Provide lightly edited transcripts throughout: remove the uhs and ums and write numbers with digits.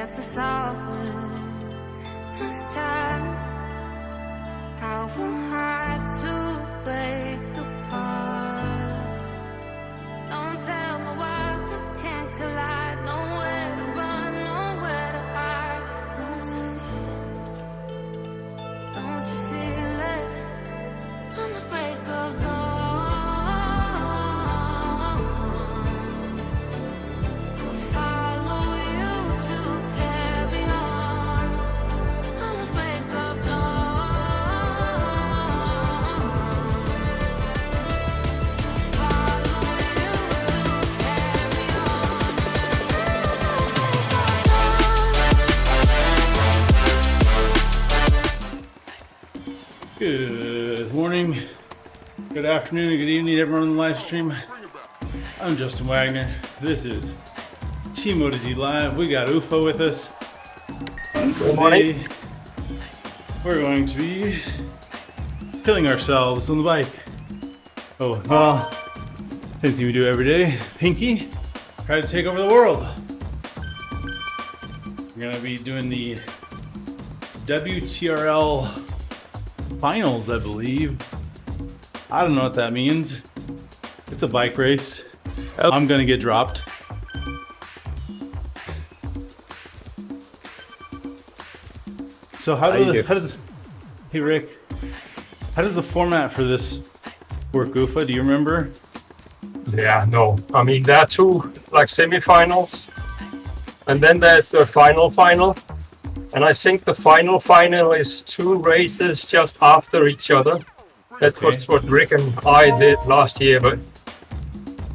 gets us off with this time. I won't hide to break apart. Don't tell me why we can't collide. Nowhere to run, nowhere to hide. Don't you feel it? On the break of dawn, I'll follow you to carry on. On the break of dawn, follow you to carry on. Good morning, good afternoon, and good evening, everyone on the live stream. I'm Justin Wagner. This is TeamODZ Live. We got UFO with us. Good morning. Today, we're going to be killing ourselves on the bike. Oh, well, same thing we do every day. Pinky, try to take over the world. We're going to be doing the WTRL finals, I believe. I don't know what that means. It's a bike race. I'm gonna get dropped. So how does hey Rick, how does the format for this work, Goofa? Do you remember? Yeah, no. I mean, there are two like semifinals, and then there's the final. And I think the final is two races just after each other. That's Okay. what Rick and I did last year, but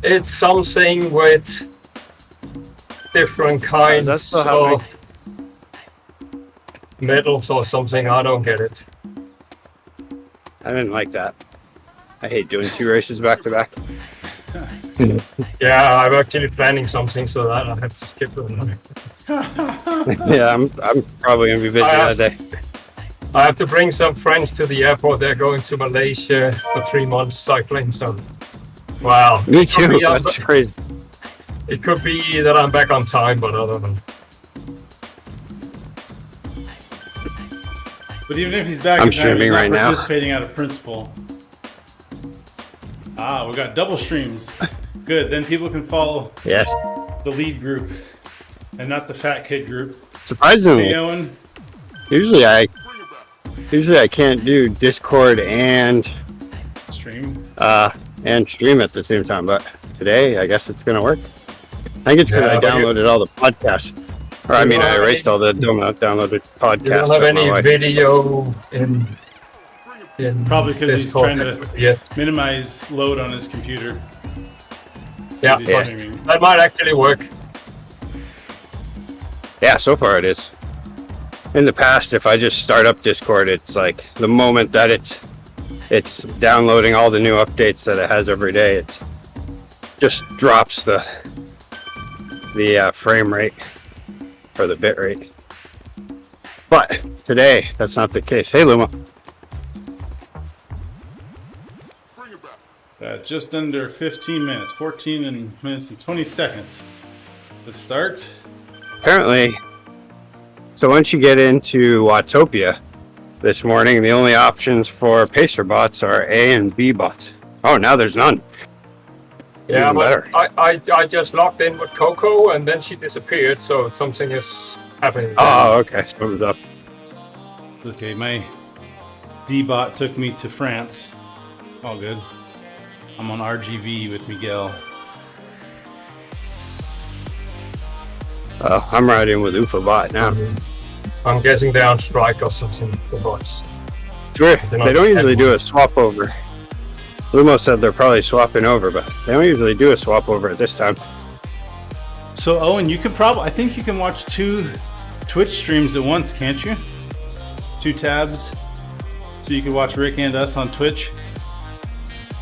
it's something with different kinds that's still of medals or something. I don't get it. I didn't like that. I hate doing two races back to back. Yeah, I'm actually planning something so that I have to skip it. Yeah, I'm probably gonna be busy that day. I have to bring some friends to the airport. They're going to Malaysia for 3 months cycling. So, wow. Me too. That's crazy. It could be that I'm back on time, but I don't know. But even if he's back I'm in time, streaming he's not right now. participating out of principle. Ah, we got double streams. Good, then people can follow Yes. the lead group and not the fat kid group. Surprisingly, Hey, Owen. usually I can't do Discord and Stream. stream at the same time, but today I guess it's gonna work. I think it's because Yeah, I but downloaded all the podcasts. Or I mean, I erased all the downloaded podcasts. You don't have of my any wife. video in Probably because he's Discord trying to yet. minimize load on his computer. Yeah, He's Yeah. streaming. that might actually work. Yeah, so far it is. In the past, if I just start up Discord, it's like the moment that it's downloading all the new updates that it has every day, it just drops the frame rate or the bit rate. But today, that's not the case. Hey, Luma. Just under 15 minutes, 14 minutes and 20 seconds to start. Apparently, so once you get into Watopia this morning, the only options for pacer bots are A and B bots. Oh, now there's none. Yeah, Even but better. I just logged in with Coco and then she disappeared, so something is happening. Oh, okay. So it was up. Okay, my D-bot took me to France. All good. I'm on RGV with Miguel. Oh, I'm riding with UFA now. I'm guessing they're on strike or something, the bots. It's weird. They don't usually do a swap over. Lumo said they're probably swapping over, but they don't usually do a swap over at this time. So Owen, you could probably, I think you can watch 2 Twitch streams at once, can't you? 2 tabs. So you can watch Rick and us on Twitch.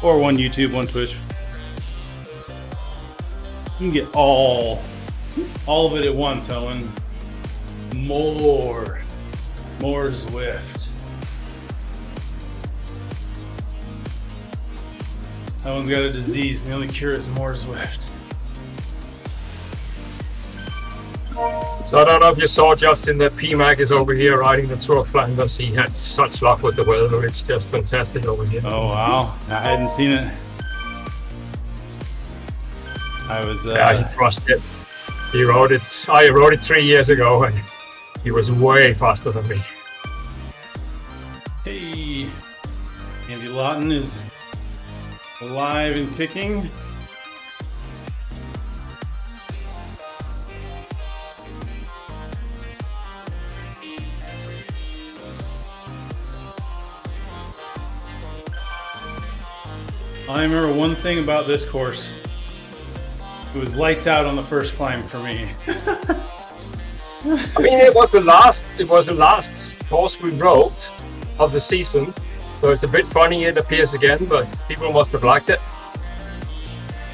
Or one YouTube, one Twitch. You can get all of it at once, Owen. More Zwift. Owen's got a disease, and the only cure is more Zwift. So I don't know if you saw Justin that PMAC is over here riding the Tour of Flanders. He had such luck with the weather. It's just fantastic over here. Oh wow, I hadn't seen it. I was. Yeah, he crushed it. He rode it. I rode it 3 years ago, and he was way faster than me. Hey, Andy Lawton is alive and kicking. I remember one thing about this course. It was lights out on the first climb for me. I mean, it was the last course we rode of the season, so it's a bit funny it appears again, but people must have liked it.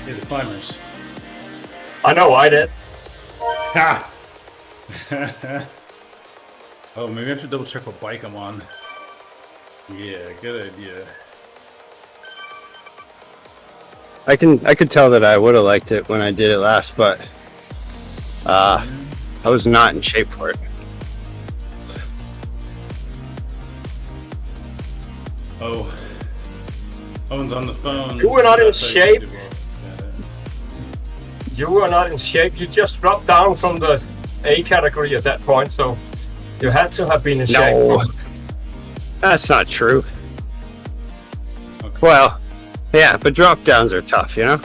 Yeah, the climbers. I know I did. Ha! Oh, maybe I should double check what bike I'm on. Yeah, good idea. I could tell that I would have liked it when I did it last, but I was not in shape for it. Oh, Owen's on the phone. You were not in That's how you shape. do it. You were not in shape. You just dropped down from the A category at that point, so you had to have been in No, shape. that's not true. Okay. Well, yeah, but drop downs are tough, you know?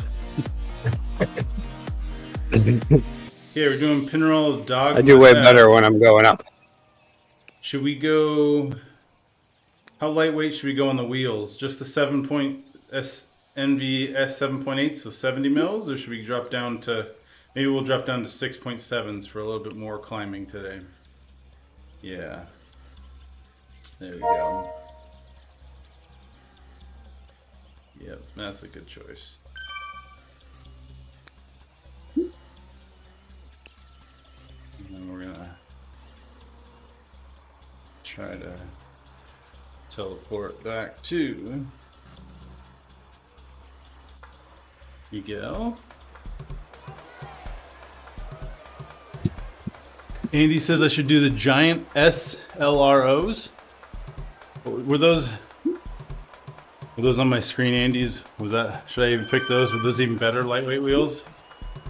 Yeah, we're doing pinroll dog. I do way better when I'm going up. Should we go? How lightweight should we go on the wheels? Just the 7-point NVS 7.8, so 70 mils, or should we drop down to? Maybe we'll drop down to 6.7s for a little bit more climbing today. Yeah. There we go. Yep, that's a good choice. And then we're gonna try to teleport back to Miguel. Andy says I should do the giant SLROs. Were those on my screen, Andy's? Was that? Should I even pick those? Were those even better lightweight wheels?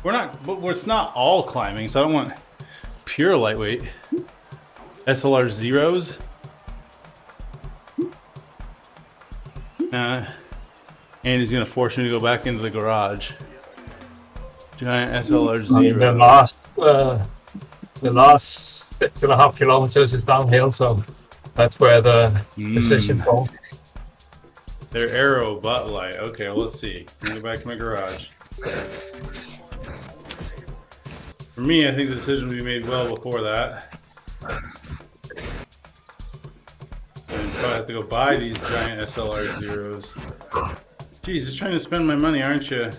We're not, but it's not all climbing, so I don't want pure lightweight. SLR zeros. Andy's gonna force me to go back into the garage. Giant SLR zeros. The last 6.5 kilometers is downhill, so that's where the decision falls. They're arrow butt light. Okay, well, let's see. Let me go back to my garage. For me, I think the decision will be made well before that. And probably have to go buy these giant SLR zeros. Geez, just trying to spend my money, aren't you?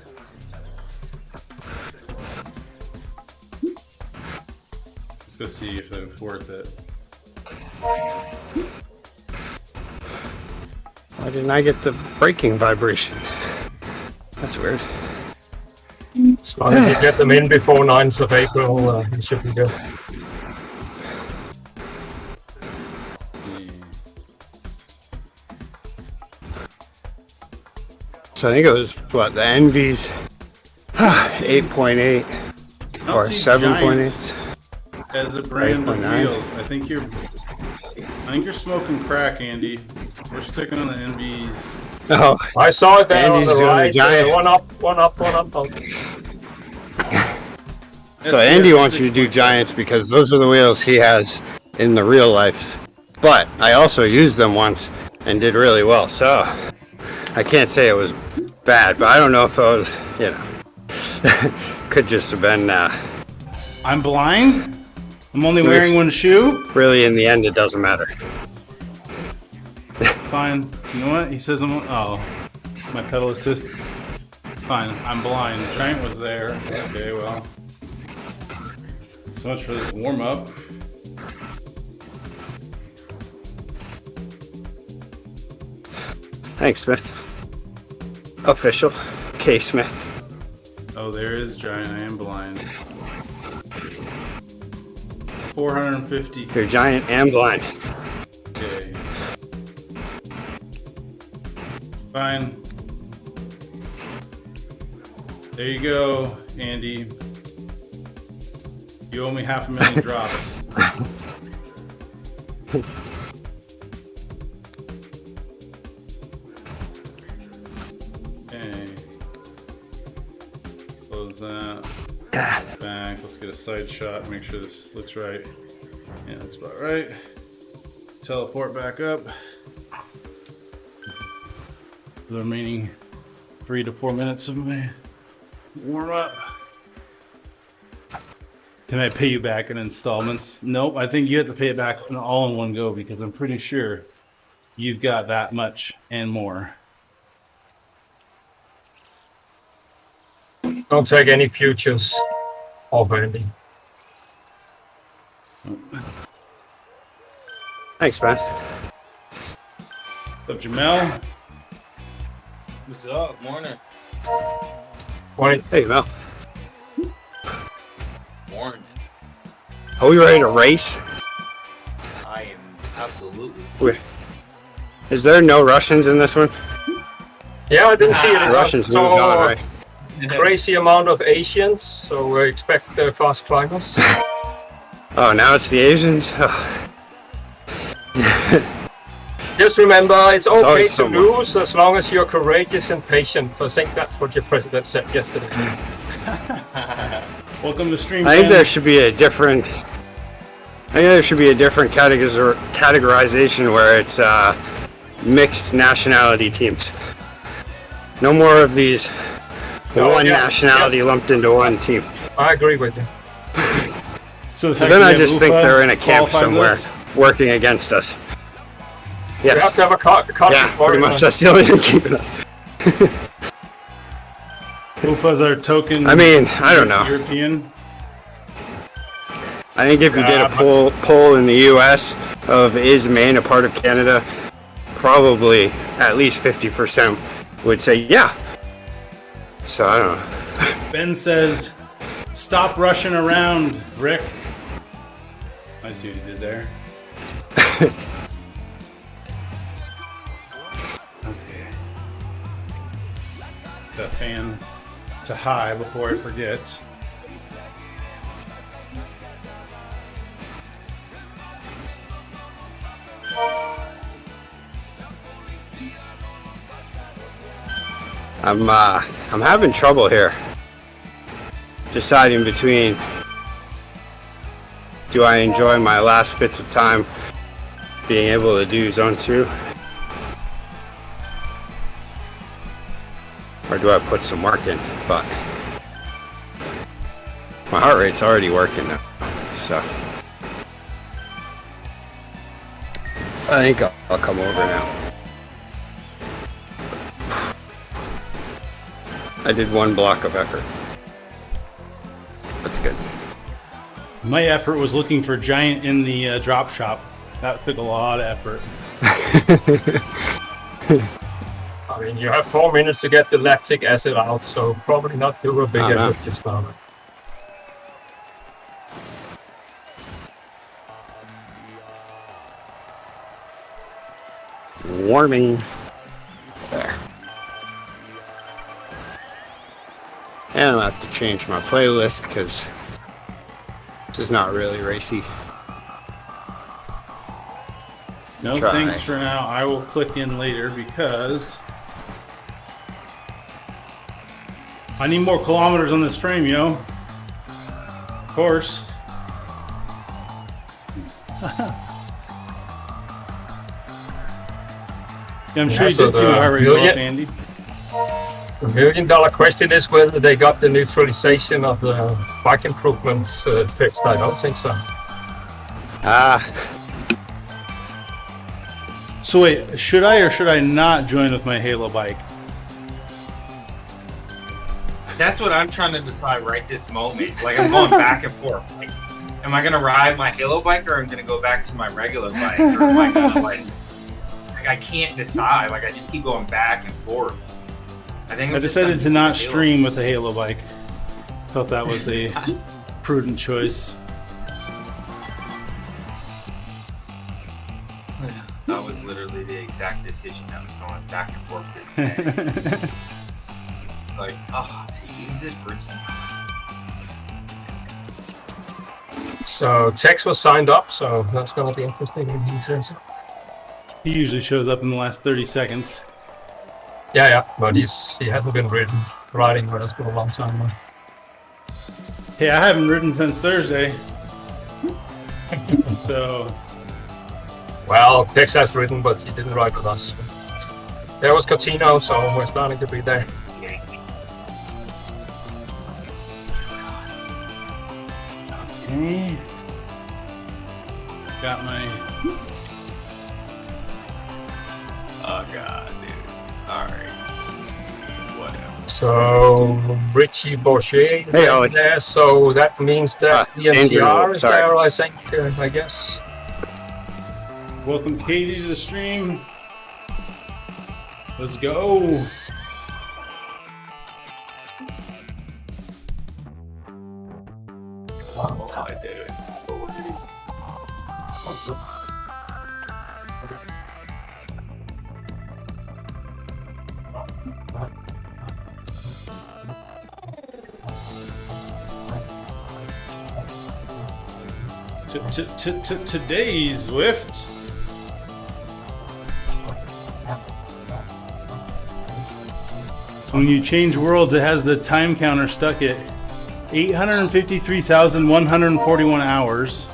Let's go see if it's worth it. Why didn't I get the braking vibration? That's weird. As long as you get them in before 9th of April, you should be good. So I think it was, what, the Envy's 8.8 or 7.8. As a brand of 8.9. wheels, I think you're smoking crack, Andy. We're sticking on the NVs. Oh, I saw it there on Andy's the doing the right. giant. One up. So Andy wants you to do giants because those are the wheels he has in the real life. But I also used them once and did really well. So I can't say it was bad, but I don't know if it was, you know, could just have been. I'm blind? I'm only wearing one shoe? Really, in the end, it doesn't matter. Fine. You know what? He says oh, my pedal assist. Fine, I'm blind. The giant was there. Okay, well. So much for this warm up. Thanks, Smith. Official. K. Smith. Oh, there is giant. I am blind. 450. You're giant and blind. Okay. Fine. There you go, Andy. You owe me 500,000 drops. Okay. Close that. Back. Let's get a side shot. Make sure this looks right. Yeah, that's about right. Teleport back up. For the remaining 3 to 4 minutes of my warm up. Can I pay you back in installments? Nope. I think you have to pay it back all in one go because I'm pretty sure you've got that much and more. Don't take any futures off Andy. Thanks, man. What's up, Jamel? What's up? Morning. Morning. Hey, Mel. Morning. Are we ready to race? I am absolutely. Is there no Russians in this one? Yeah, I didn't see it. The Russians moved on, right? Crazy amount of Asians, so we expect fast climbers. Oh, now it's the Asians? Just remember, it's okay always to someone. lose as long as you're courageous and patient. I think that's what your president said yesterday. Welcome to Stream. I think there should be a different. I think there should be a different categorization where it's mixed nationality teams. No more of these one nationality lumped into one team. I agree with you. So Then I just think they're in a camp somewhere working against us. We have Yes. to have a Yeah, pretty much. That's the only thing keeping us. UFA's our token. I mean, I don't know. European. I think if you did a poll in the U.S. of is Maine a part of Canada, probably at least 50% would say yeah. So I don't know. Ben says, "Stop rushing around, Rick." I see what you did there. Okay. That fan to high before I forget. I'm having trouble here deciding between do I enjoy my last bits of time being able to do zone 2 or do I put some work in, but my heart rate's already working now, so I think I'll come over now. I did one block of effort. That's good. My effort was looking for Giant in the drop shop. That took a lot of effort. I mean, you have 4 minutes to get the lactic acid out, so probably not do a big effort just now. Warming. There. And I'll have to change my playlist because this is not really racy. No Try. thanks for now. I will click in later because I need more kilometers on this frame, yo. Of course. Yeah, I'm sure you so did see my heart rate go up, Andy. The $1 million question is whether they got the neutralization of the bike improvements fixed. I don't think so. So wait, should I or should I not join with my Halo bike? That's what I'm trying to decide right this moment. Like, I'm going back and forth. Like, am I gonna ride my Halo bike or am I gonna go back to my regular bike? Or am I gonna like I can't decide. Like, I just keep going back and forth. I think I decided to not stream with the Halo bike. Thought that was a prudent choice. exact decision I was going back and forth with. Like, to use it or to So Tex was signed up, so that's gonna be interesting when he turns up. He usually shows up in the last 30 seconds. Yeah, but he hasn't been riding with us for a long time now. Hey, I haven't ridden since Thursday. So. Well, Tex has ridden, but he didn't ride with us. There was Cotino, so we're starting to be there. Okay. Got my. Oh god, dude. Alright. Whatever. So Richie Boucher is there, so that means that EMTR is there, I think, I guess. Welcome Katie to the stream. Let's go. Oh, I did it. Today's Zwift. When you change worlds, it has the time counter stuck at 853,141 hours.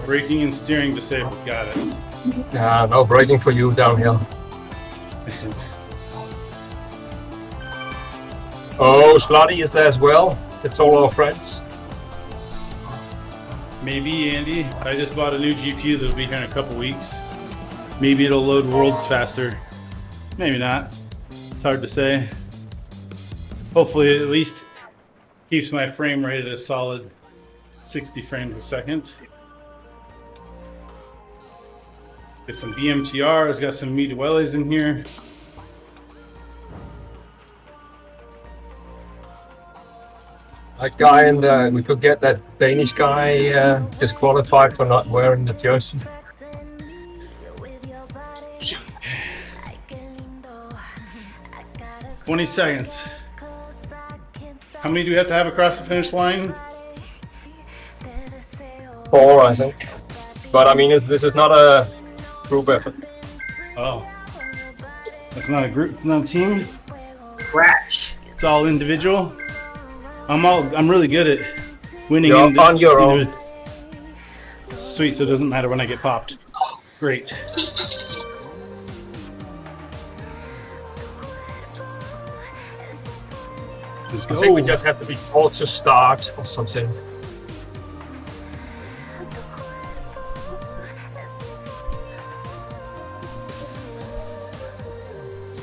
Braking and steering disabled. Got it. No braking for you downhill. Oh, Slotty is there as well. It's all our friends. Maybe, Andy. I just bought a new GPU that'll be here in a couple weeks. Maybe it'll load worlds faster. Maybe not. It's hard to say. Hopefully it at least keeps my frame rate at a solid 60 frames a second. Get some BMTRs, got some Medueles in here. That guy, and we could get that Danish guy disqualified for not wearing the jersey. 20 seconds. How many do we have to have across the finish line? 4, I think. But I mean, this is not a group effort. Oh. That's not a group, not a team? crash. It's all individual? I'm really good at winning. You're on your own. Sweet, so it doesn't matter when I get popped. Great. Let's go. I think we just have to be told to start or something.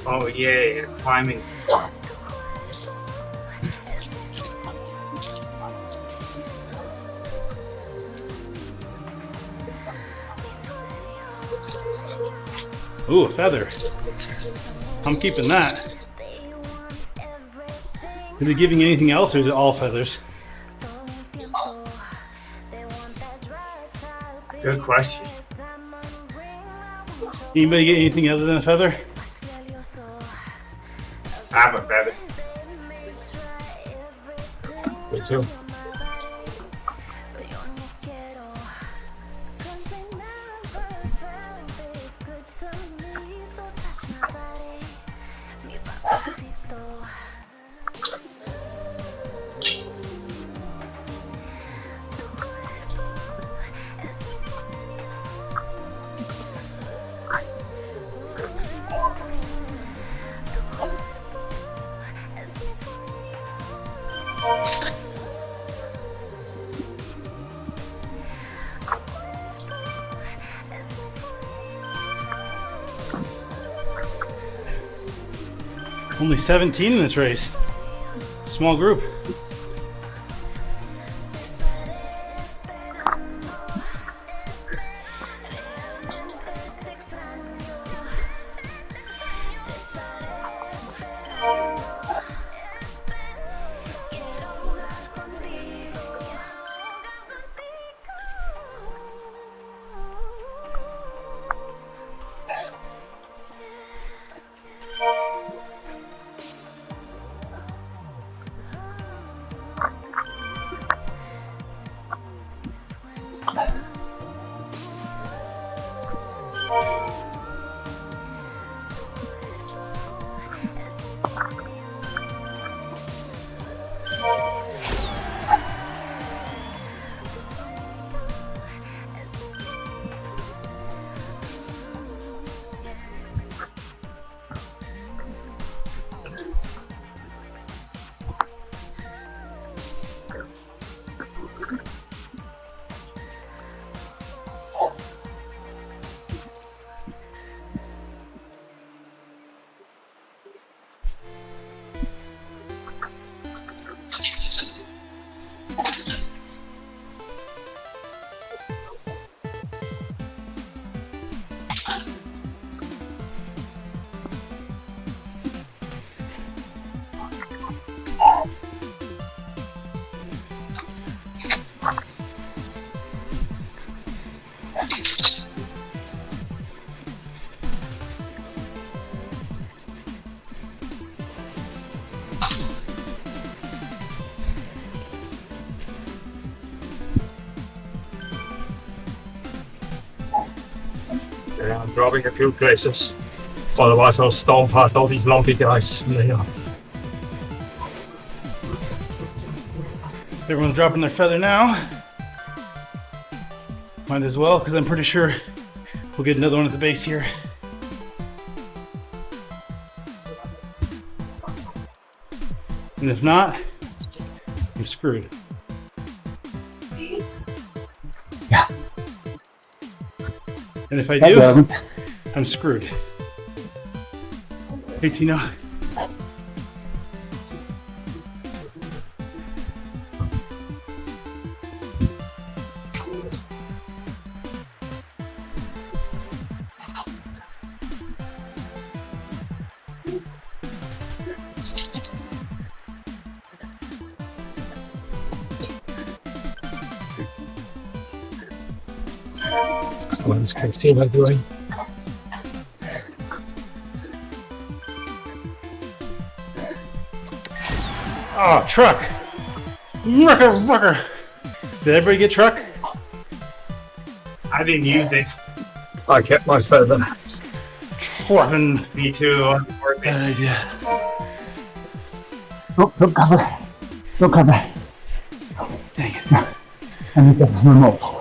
Oh yeah, climbing. Ooh, a feather. I'm keeping that. Is it giving anything else, or is it all feathers? Good question. Anybody get anything other than a feather? I have a feather. Me too. Only 17 in this race. Small group. Yeah, I'm dropping a few places. Otherwise, I'll stomp past all these lumpy guys. Yeah. Everyone's dropping their feather now. Might as well, because I'm pretty sure we'll get another one at the base here. And if not, I'm screwed. Yeah. And if I do, I'm screwed. Hey, Tino. What is Christina doing? Oh, truck! Rucker! Did everybody get truck? I didn't use it. I kept my feather. Trucking. Me too. Bad idea. Don't cover. Don't cover. Dang it. I need the remote.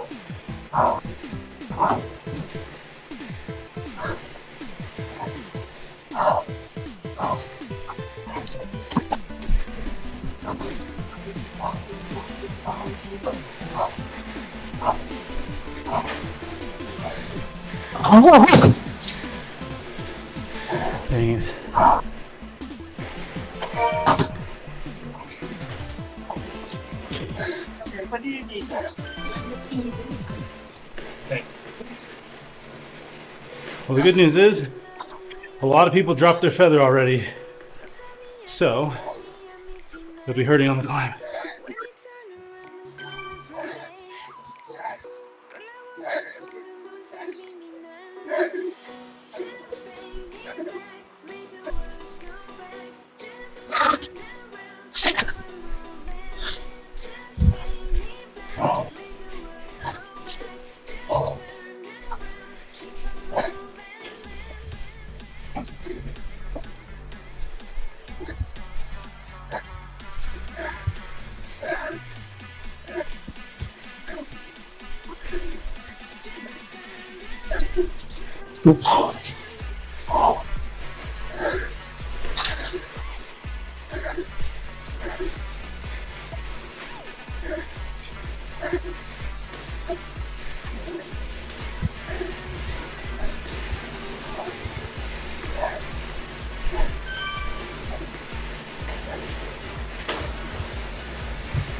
Dang it. What do you need? Well, the good news is a lot of people dropped their feather already. So, they'll be hurting on the climb.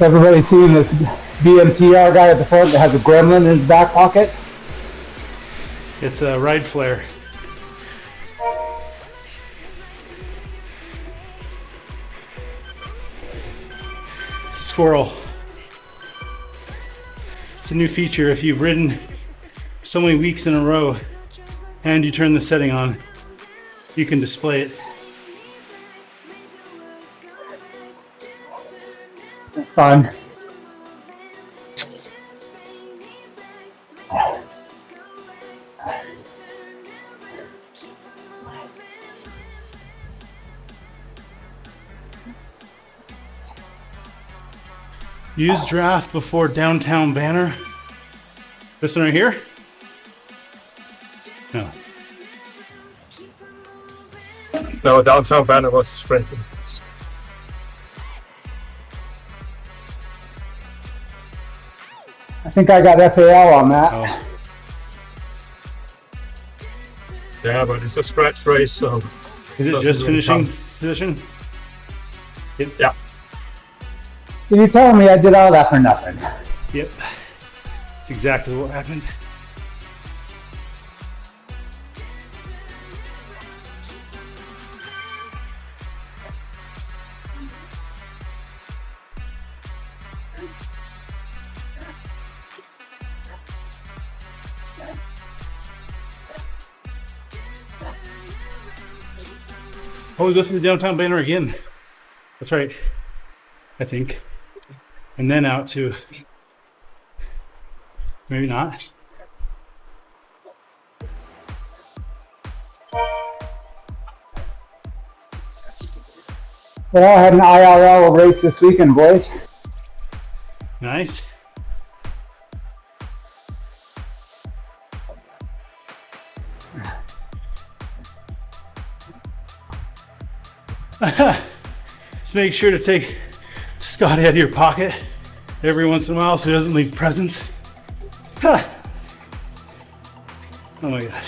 Everybody seen this BMTR guy at the front that has a gremlin in his back pocket? It's a ride flare. It's a squirrel. It's a new feature. If you've ridden so many weeks in a row and you turn the setting on, you can display it. It's fun. Use draft before downtown banner. This one right here? No. No, downtown banner was sprinting. I think I got FAL on that. Oh. Yeah, but it's a scratch race, so. Is it doesn't just really finishing count. position? Yeah. So you're telling me I did all that for nothing? Yep. That's exactly what happened. Oh, we go through the downtown banner again. That's right. I think. And then out to, maybe not. Well, I had an IRL race this weekend, boys. Nice. Just make sure to take Scott out of your pocket every once in a while so he doesn't leave presents. Oh my god.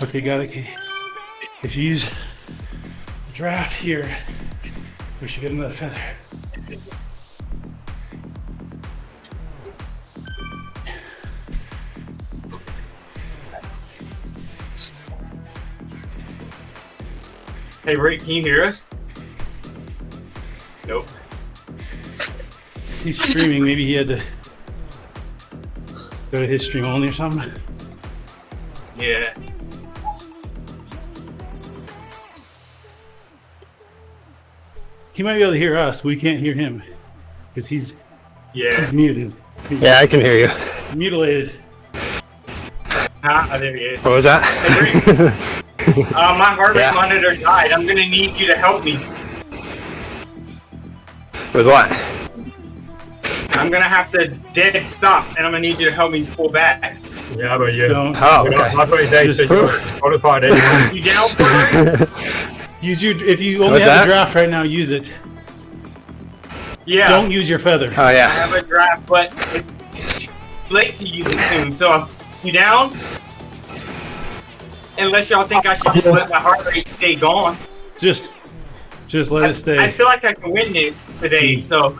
Okay, got it. If you use the draft here, we should get another feather. Hey, Rick, can you hear us? Nope. He's streaming. Maybe he had to go to his stream only or something. Yeah. He might be able to hear us, but we can't hear him because he's muted. Yeah, I can hear you. Mutilated. Ah, there he is. What was that? Hey, Rick, my heart rate Yeah. monitor died. I'm gonna need you to help me. With what? I'm gonna have to dead stop, and I'm gonna need you to help me pull back. Yeah, but you. Don't Oh, You're not okay. halfway there, so you're qualified anyway. You down for it? use your. If you only What's have that? a draft right now, use it. Yeah. Don't use your feather. Oh I yeah. have a draft, but it's too late to use it soon. So, you down? Unless y'all think I should just let my heart rate stay gone. Just let it stay. I feel like I can win it today, so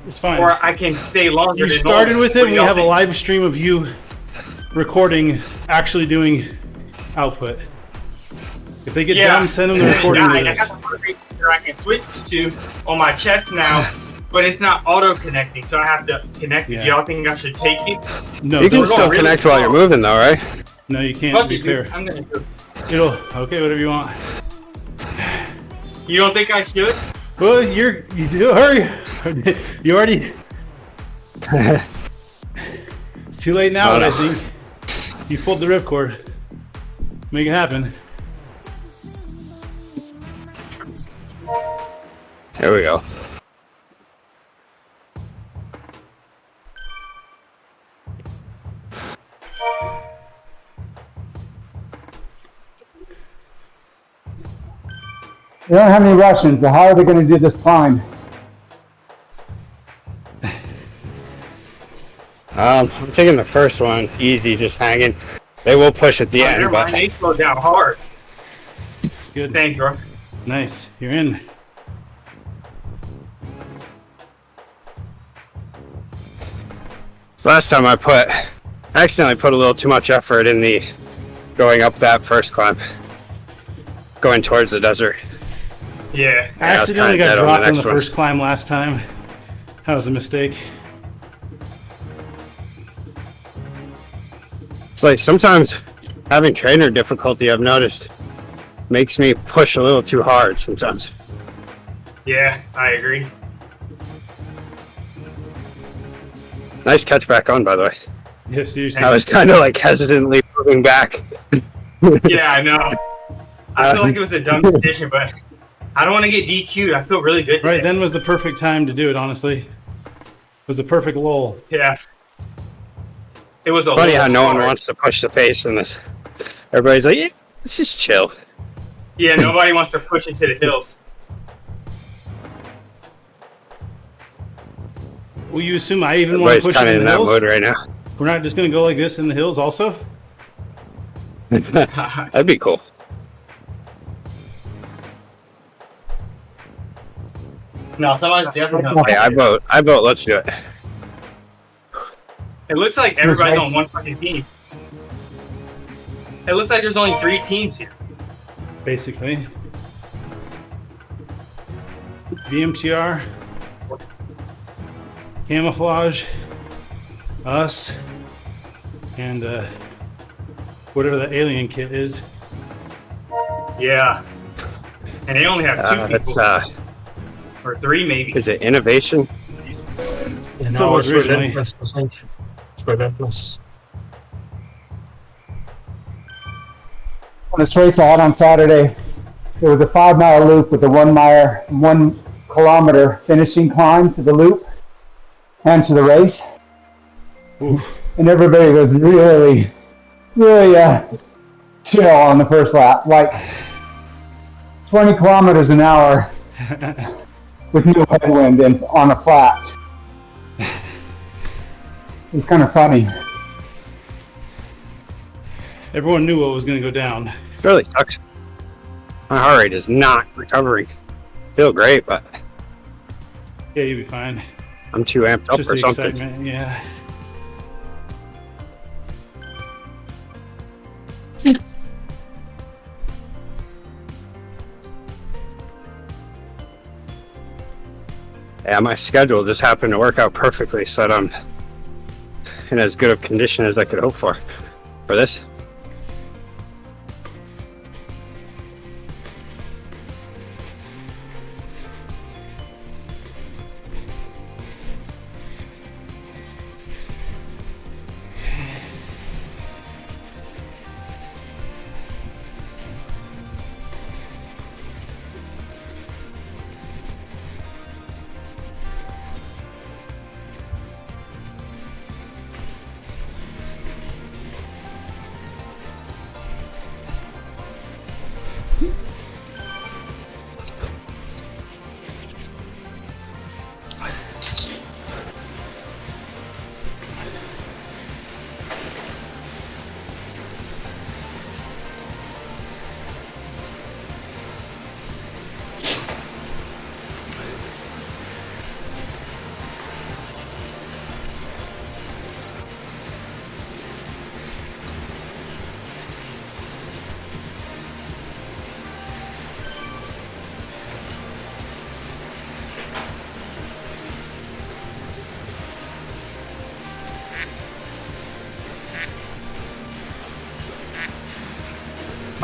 It's fine. or I can stay longer. You than started normal. with it. What do We y'all have a think? live stream of you recording, actually doing output. If they get done, send them the recording I with got us. the heart rate meter I can switch to on my chest now, but it's not auto connecting, so I have to connect it. Yeah. Do y'all think I should take it? No, You can don't- still really connect while you're slow. moving though, right? no, you can't. Fuck Be it, dude. fair. I'm gonna do it. It'll okay, whatever you want. You don't think I should? Well, you do hurry. You already. It's too late now, Oh, but no. I think you pulled the ripcord. Make it happen. There we go. They don't have any Russians, so how are they going to do this climb? I'm taking the first one easy, just hanging. They will push at the Oh, end, never but mind. They slowed down hard. It's good. Thanks, bro. Nice. You're in. last time I accidentally put a little too much effort in the going up that first climb, going towards the desert. Yeah. I I was accidentally kinda got dead on the dropped on the next one. first climb last time. That was a mistake. It's like sometimes having trainer difficulty, I've noticed, makes me push a little too hard sometimes. Yeah, I agree. Nice catch back on, by the way. Yeah, seriously. I was kind of like hesitantly moving back. Yeah, I know. I feel like it was a dumb decision, but I don't want to get DQ'd. I feel really good Right today. then was the perfect time to do it, honestly. It was a perfect lull. Yeah. It was a Funny little how no one hard. wants to push the pace in this. Everybody's like, yeah, let's just chill. Yeah, nobody wants to push into the hills. Will you assume I even want to Everybody's push kind it of in in the that hills? mode right now. We're not just going to go like this in the hills also? That'd be cool. No, somebody's definitely gonna Hey, like I vote. Let's do it. It looks like everybody's on one fucking team. It looks like there's only 3 teams here. Basically. VMTR, Camouflage, us, and whatever the alien kit is. Yeah. And they only have 2 It's people. Or 3 maybe. is it innovation? No, was it's originally. relentless, I think. It's relentless. When this race I had on Saturday, it was a 5-mile loop with a 1 kilometer finishing climb to the loop and to the race. Oof. And everybody was really chill on the first lap, like 20 kilometers an hour with no headwind and on a flat. It's kind of funny. Everyone knew what was going to go down. It really sucks. My heart rate is not recovering. Feel great, but Yeah, you'll be fine. I'm too amped up Just for the something. excitement, yeah. Yeah, my schedule just happened to work out perfectly, so that I'm in as good of condition as I could hope for this.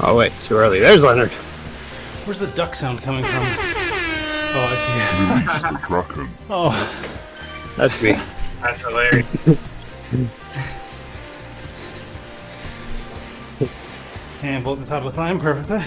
Oh wait, too early. There's Leonard. Where's the duck sound coming from? Oh, I see. Release the Kraken. Oh, That's me. That's hilarious. and pull at the top of the climb perfectly.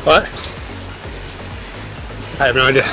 What? I have no idea.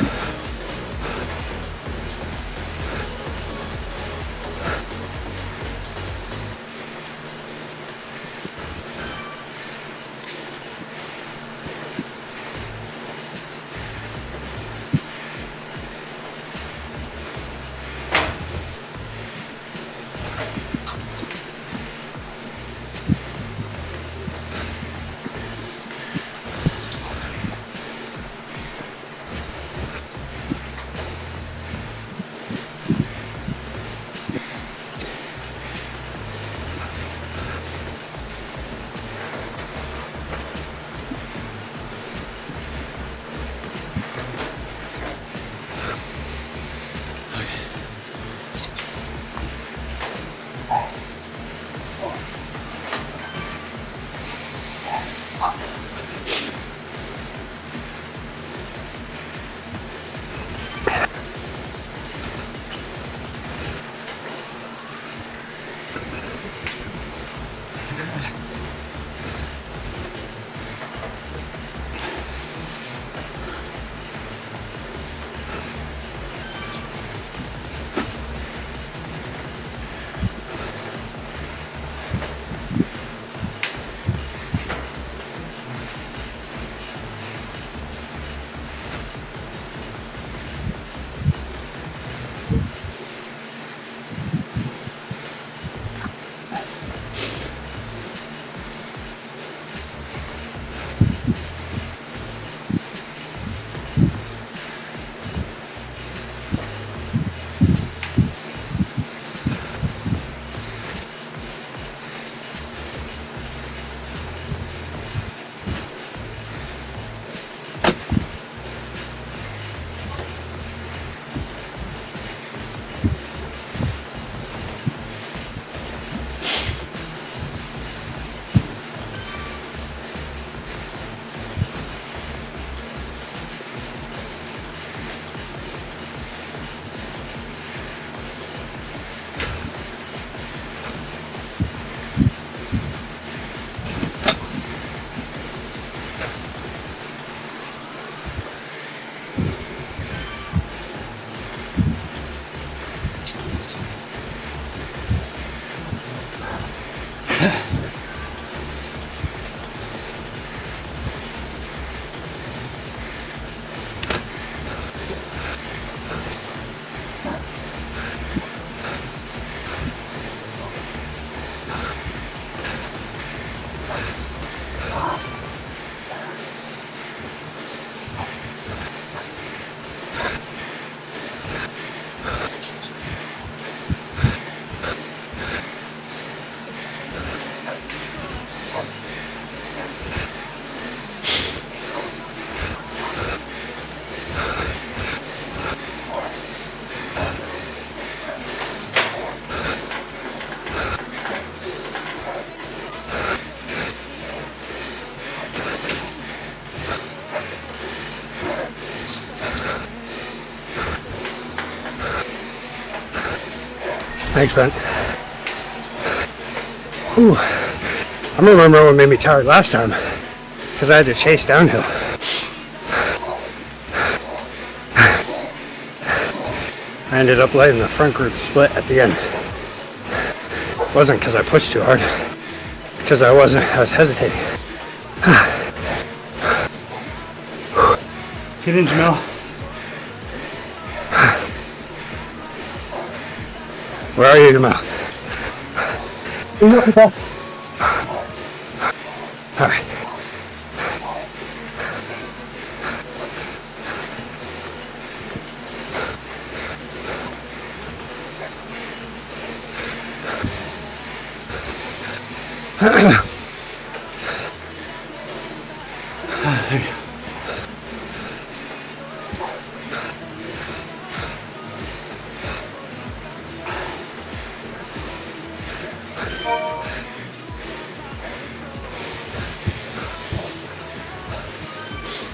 Thanks, Ben. Ooh, I'm gonna remember what made me tired last time, because I had to chase downhill. I ended up letting the front group split at the end. It wasn't because I pushed too hard, because I was hesitating. Get in, Jamel. Where are you, Jamal? He's up with us. All right. There you go.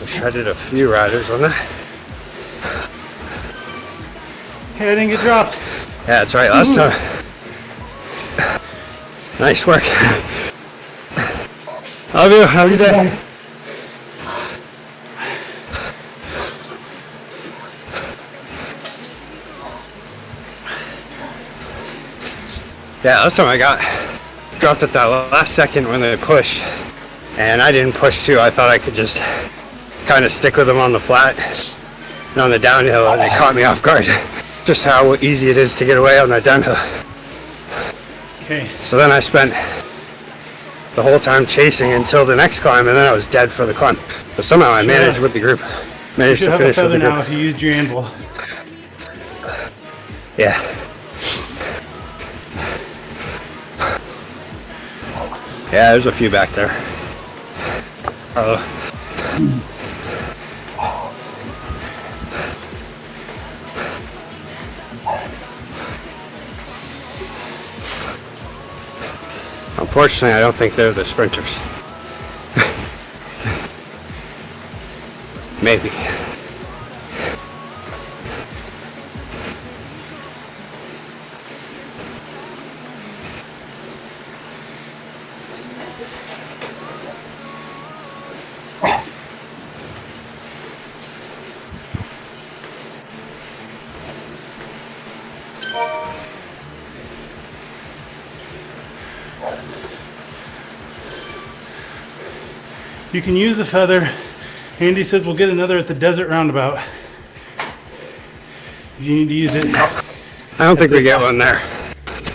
Shredded a few riders on that. Hey, I didn't get dropped. Yeah, that's right, last time. Nice work. Love you, have a good day. Yeah, last time I dropped at that last second when they pushed, and I didn't push too. I thought I could just kind of stick with them on the flat and on the downhill, and they caught me off guard. Just how easy it is to get away on that downhill. Okay. So then I spent the whole time chasing until the next climb, and then I was dead for the climb. But somehow I managed with the group. You Managed should to have a finish with feather the now group. if you used your anvil. Yeah. Yeah, there's a few back there. Unfortunately, I don't think they're the sprinters. Maybe. You can use the feather. Andy says we'll get another at the desert roundabout. You need to use it. I don't think we get one there.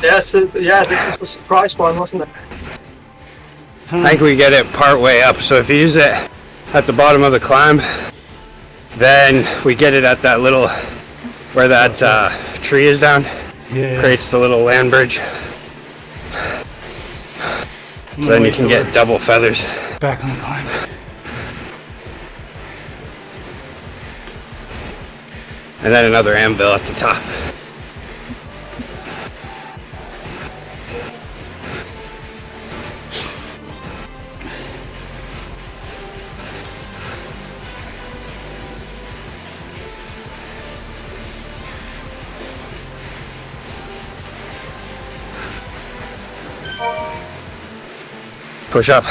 Yes, yeah, this was a surprise one, wasn't it? I think we get it part way up. So if you use it at the bottom of the climb, then we get it at that little, where that tree is down. Yeah. Creates the little land bridge. So then you can get double feathers. Back on the climb. And then another anvil at the top. Push up.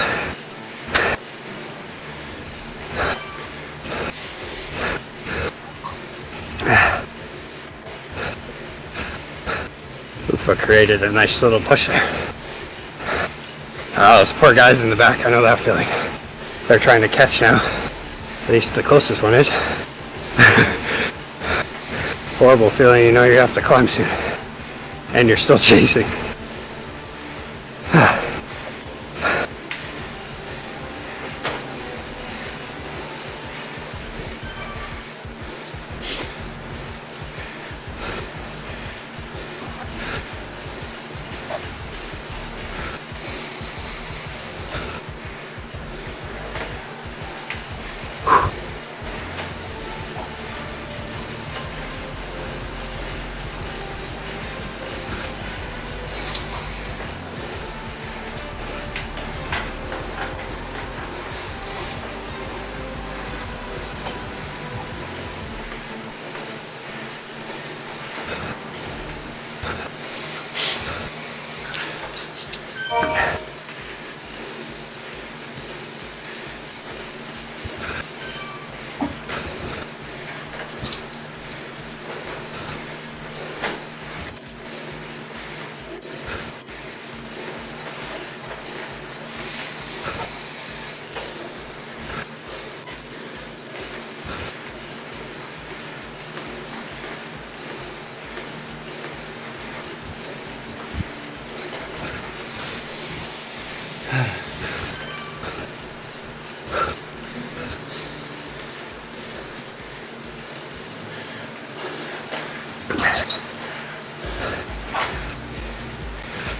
Ufa created a nice little push there. Oh, those poor guys in the back, I know that feeling. They're trying to catch now. At least the closest one is. Horrible feeling, you know you have to climb soon. And you're still chasing.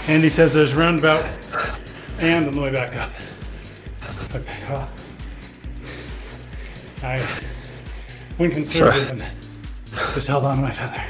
Andy says there's a roundabout and on the way back up. Okay, well, I went conservative and just held on to my feather.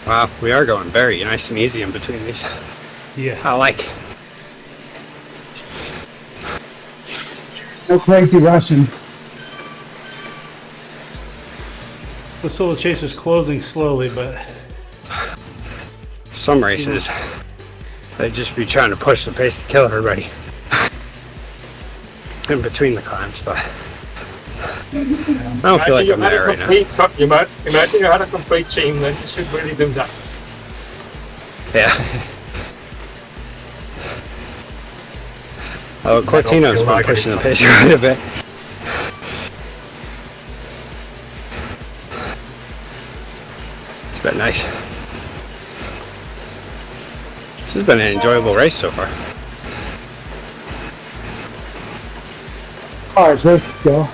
Wow, we are going very nice and easy in between these. Yeah. I like. No crazy Russians. The solo chaser's closing slowly, but Some races, they just be trying to push the pace to kill everybody in between the climbs, but I don't feel like I'm there right now. Imagine you had a complete team, then you should really do that. Yeah. Oh, Cortino's been pushing the pace quite a bit. It's been nice. This has been an enjoyable race so far. Cars, races go.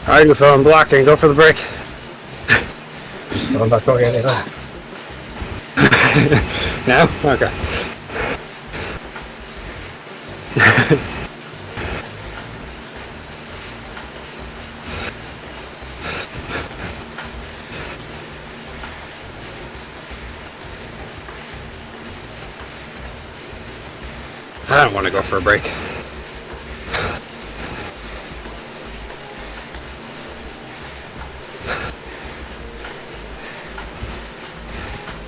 Alright, you fell in blocking, go for the break. I'm not going anywhere. No? Okay. I don't want to go for a break.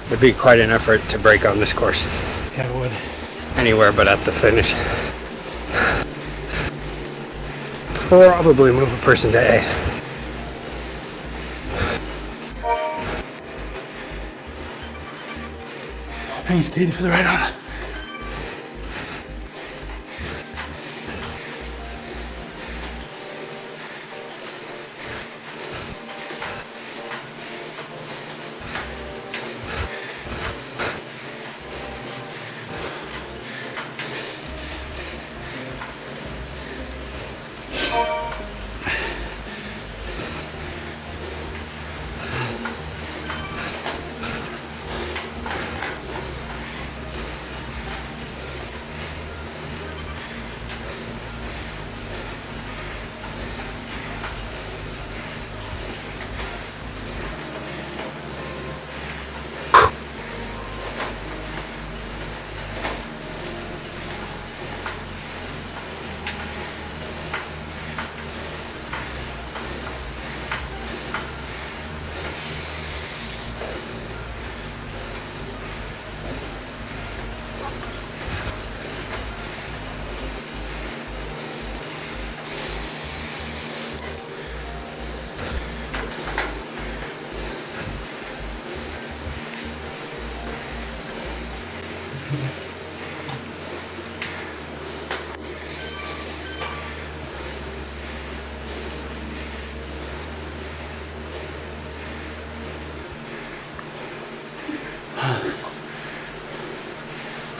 It'd be quite an effort to break on this course. yeah, it would. Anywhere but at the finish. Probably move a person to A. I ain't skating for the right on.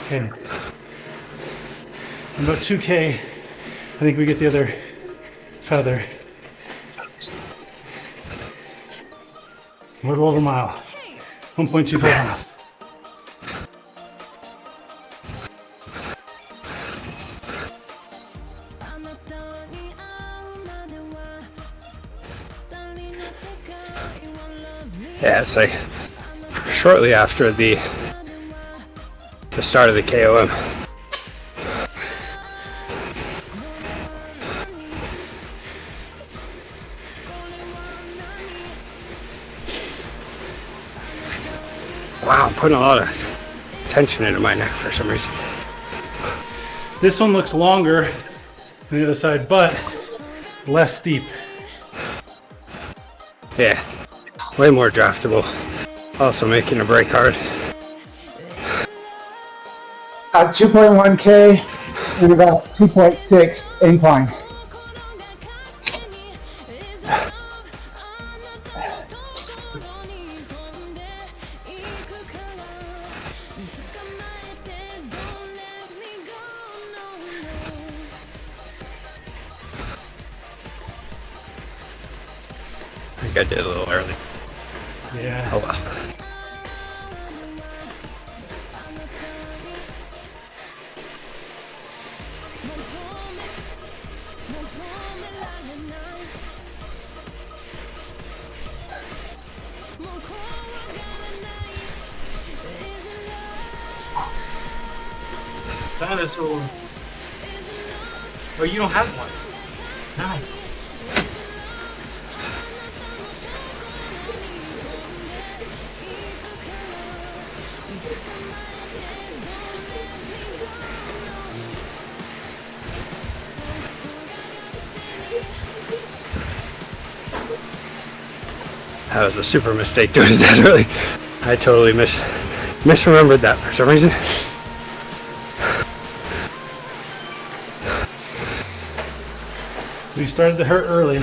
Okay. About 2K, I think we get the other feather. A little over a mile. 1.25 miles. Yeah, it's like shortly after the start of the KOM. Wow, I'm putting a lot of tension into my neck for some reason. This one looks longer than the other side, but less steep. Yeah, way more draftable. Also making a break hard. 2.1K and about 2.6 incline. I think I did a little early. Yeah. Oh well. Dinosaur. Oh, you don't have one. Nice. That was a super mistake doing that early. I totally misremembered that for some reason. We started to hurt early.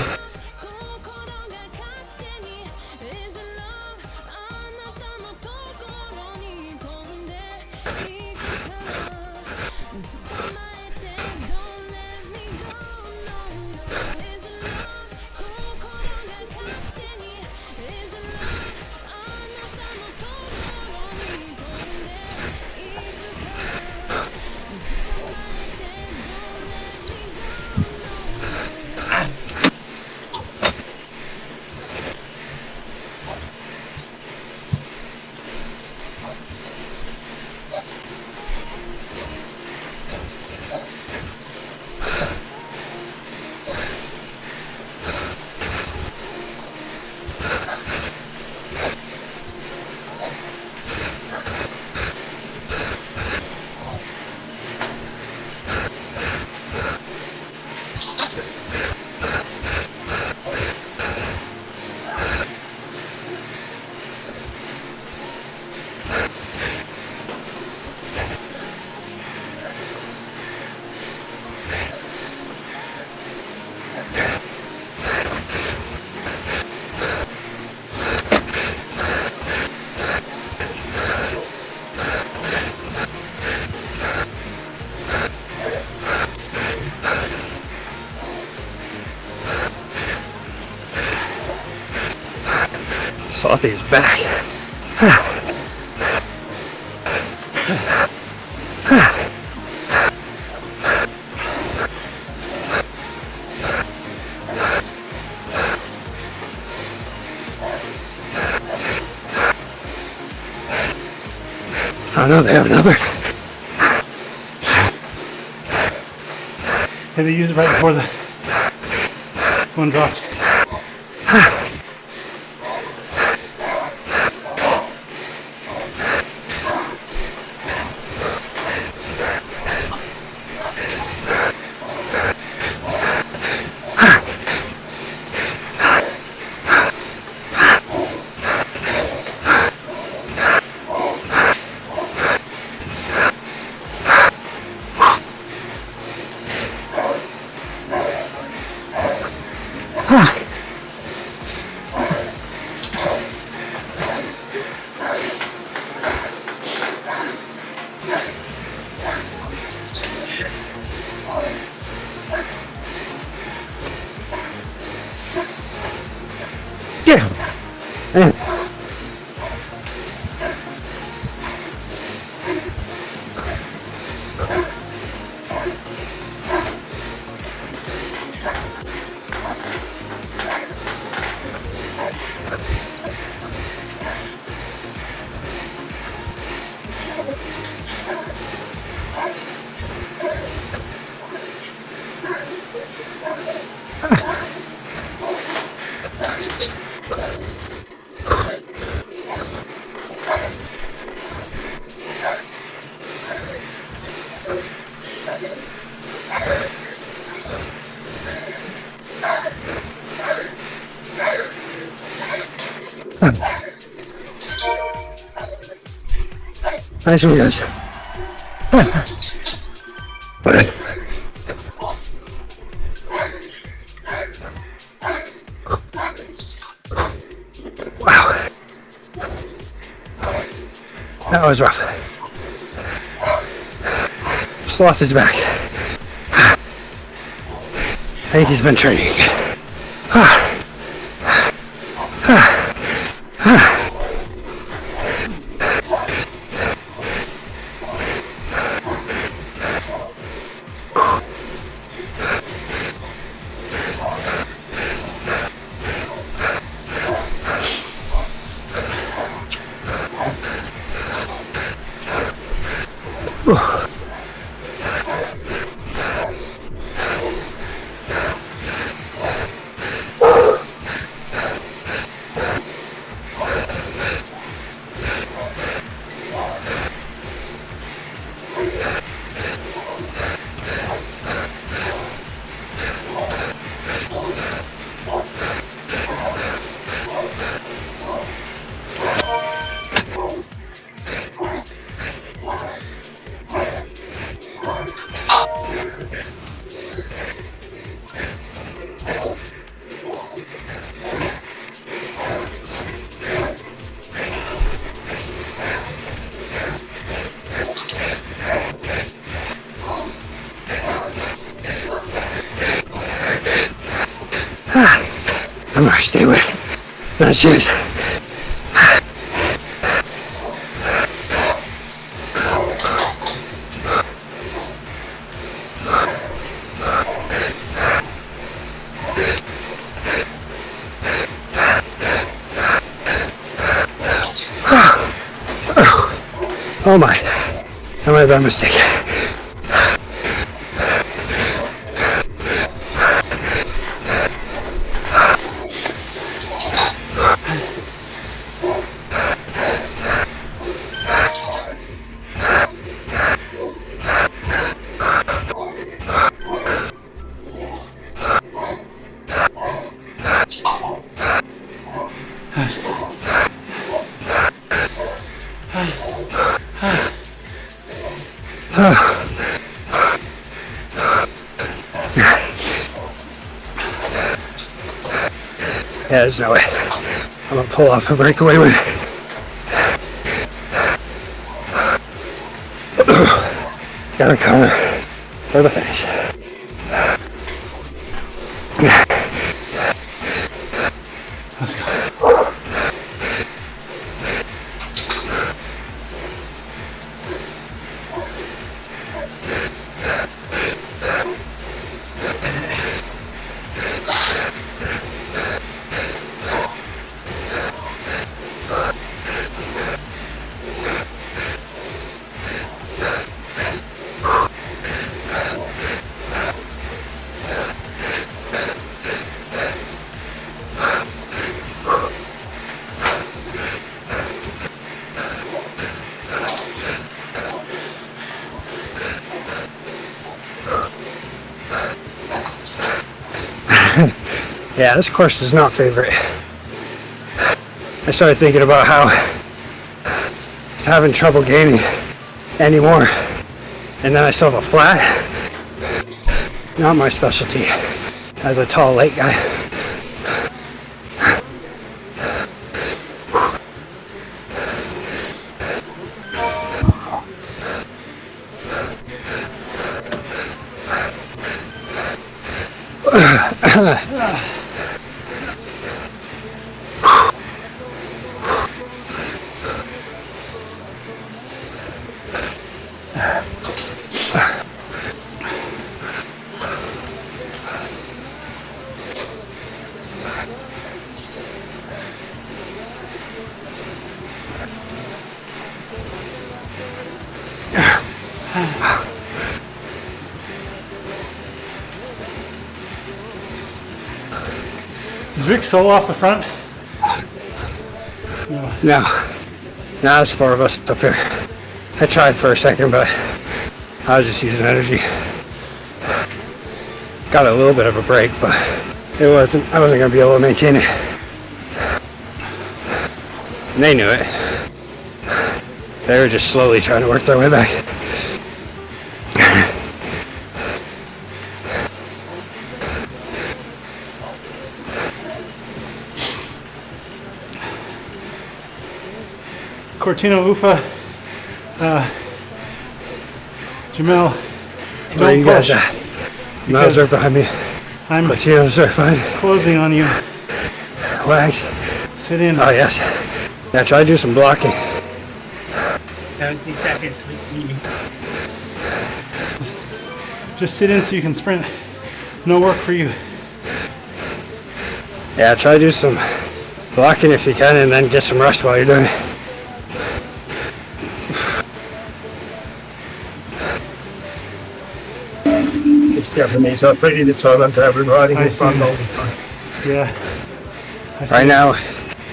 Salty's back. Oh no, they have another. Yeah, they used it right before the one dropped. Yeah. Nice one, guys. Wow. That was rough. Sloth is back. I think he's been training. I'm gonna stay away. No chance. Oh my, that might have been a mistake. Yeah, there's no way I'm gonna pull off a breakaway win. Gotta cover for the finish. Let's go. Yeah, this course is not favorite. I started thinking about how I was having trouble gaining anymore, and then I saw the flat. Not my specialty as a tall late guy. Is Rick solo off the front? No. Now there's 4 of us up here. I tried for a second, but I was just using energy. Got a little bit of a break, but I wasn't gonna be able to maintain it. And they knew it. They were just slowly trying to work their way back. Cortino, Ufa, Jamel, Where don't you guys push. at? Miles are behind me. I'm Latino's are behind. closing on you. Wags. Sit in. Oh yes. Now try to do some blocking. 17 seconds. Receiving. Just sit in so you can sprint. No work for you. Yeah, try to do some blocking if you can, and then get some rest while you're doing it. It's Japanese are pretty determined to everybody I in see. front all the time. Yeah. I see. Right now,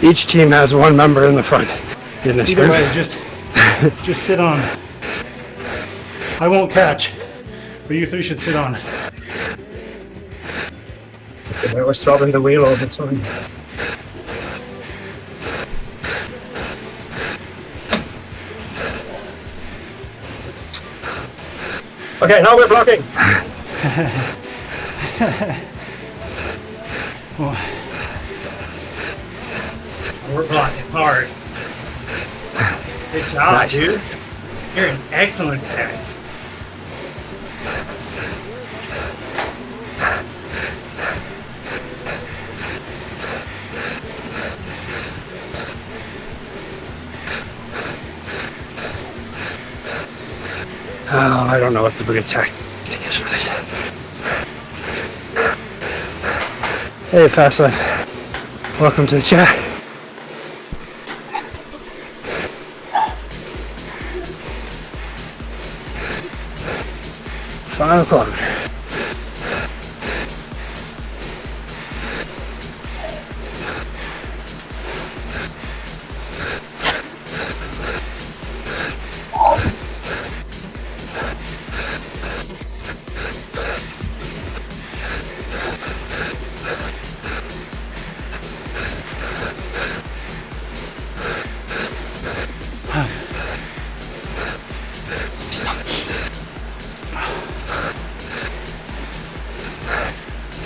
each team has 1 member in the front in this Either group. way, just sit on. I won't catch, but you 3 should sit on. I was dropping the wheel all the time. Okay, now we're blocking. We're blocking hard. Good job, Nice. dude. You're an excellent tech. Oh, I don't know what the big tactic is for this. Hey, Fast Life. Welcome to the chat. Final kilometer.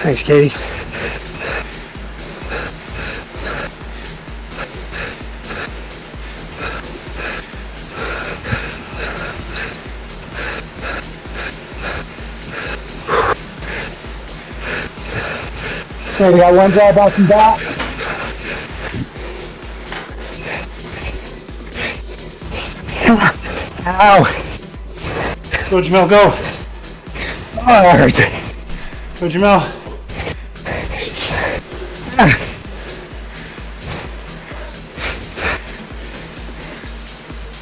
Thanks, Katie. Okay, we got 1 drive out and back. Ow! Go, Jamel, go. Oh, that hurts. Go, Jamel.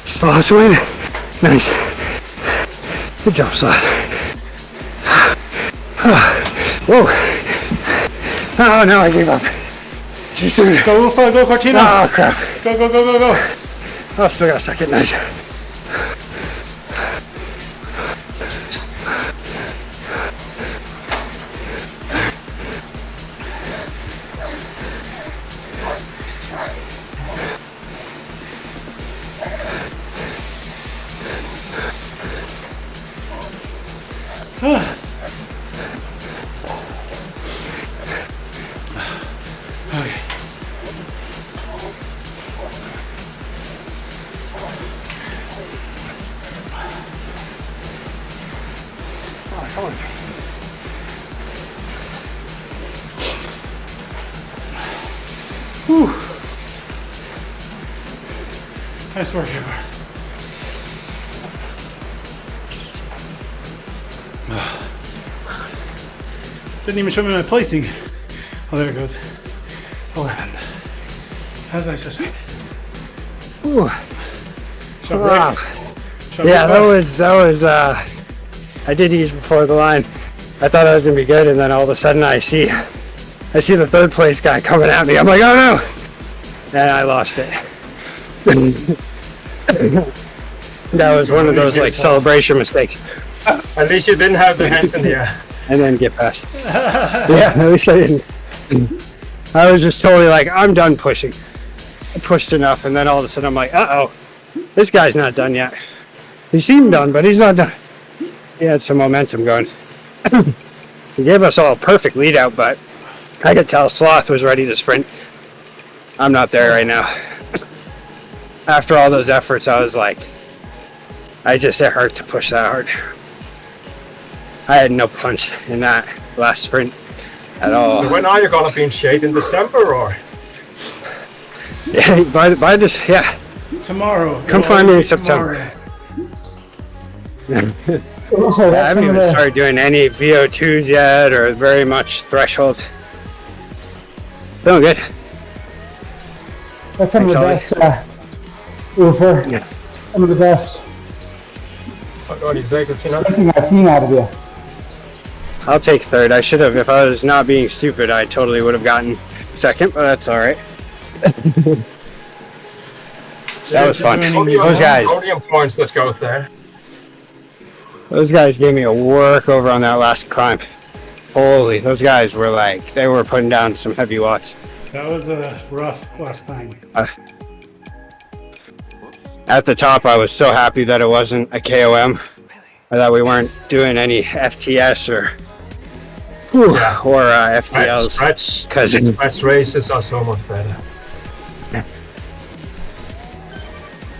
Slow swing. Nice. Good job, Slot. Whoa. Oh, no, I gave up. Too soon. Go, Ufa, go, Cortino. Oh, crap. Go, go, go, go, go. Oh, still got a second. Nice. Okay. Come on. Whew. Nice work, Amber. Didn't even show me my placing. Oh, there it goes. 11. As I suspect. Ooh. Shot Wow. break. Shot Yeah, break. that was, I did ease before the line. I thought I was gonna be good, and then all of a sudden I see I see the third place guy coming at me. I'm like, oh no! And I lost it. That was one of those like celebration mistakes. At least you didn't have the hands in the air. And then get past. Yeah, at least I didn't. I was just totally like, I'm done pushing. I pushed enough, and then all of a sudden I'm like, uh-oh, this guy's not done yet. He seemed done, but he's not done. He had some momentum going. He gave us all a perfect lead out, but I could tell Sloth was ready to sprint. I'm not there right now. After all those efforts, I was like, it hurt to push that hard. I had no punch in that last sprint at all. So when are you gonna be in shape, in December or? Yeah, by this, yeah. Tomorrow. Come find me in September. Oh, I that's haven't some of even started doing any VO2s yet, or very much threshold. Feeling good. that's some of the Thanks, best, Ufer. Yeah. Some of the best What do you say, Christina? stretching I've seen out of you. I'll take third. I should have, if I was not being stupid, I totally would have gotten second, but that's all right. That was fun. Those guys. Podium points that goes there. Those guys gave me a work over on that last climb. Holy, those guys were like, they were putting down some heavy watts. That was a rough last time. At the top, I was so happy that it wasn't a KOM. I thought we weren't doing any FTS or FTLs. Stretch races are so much better.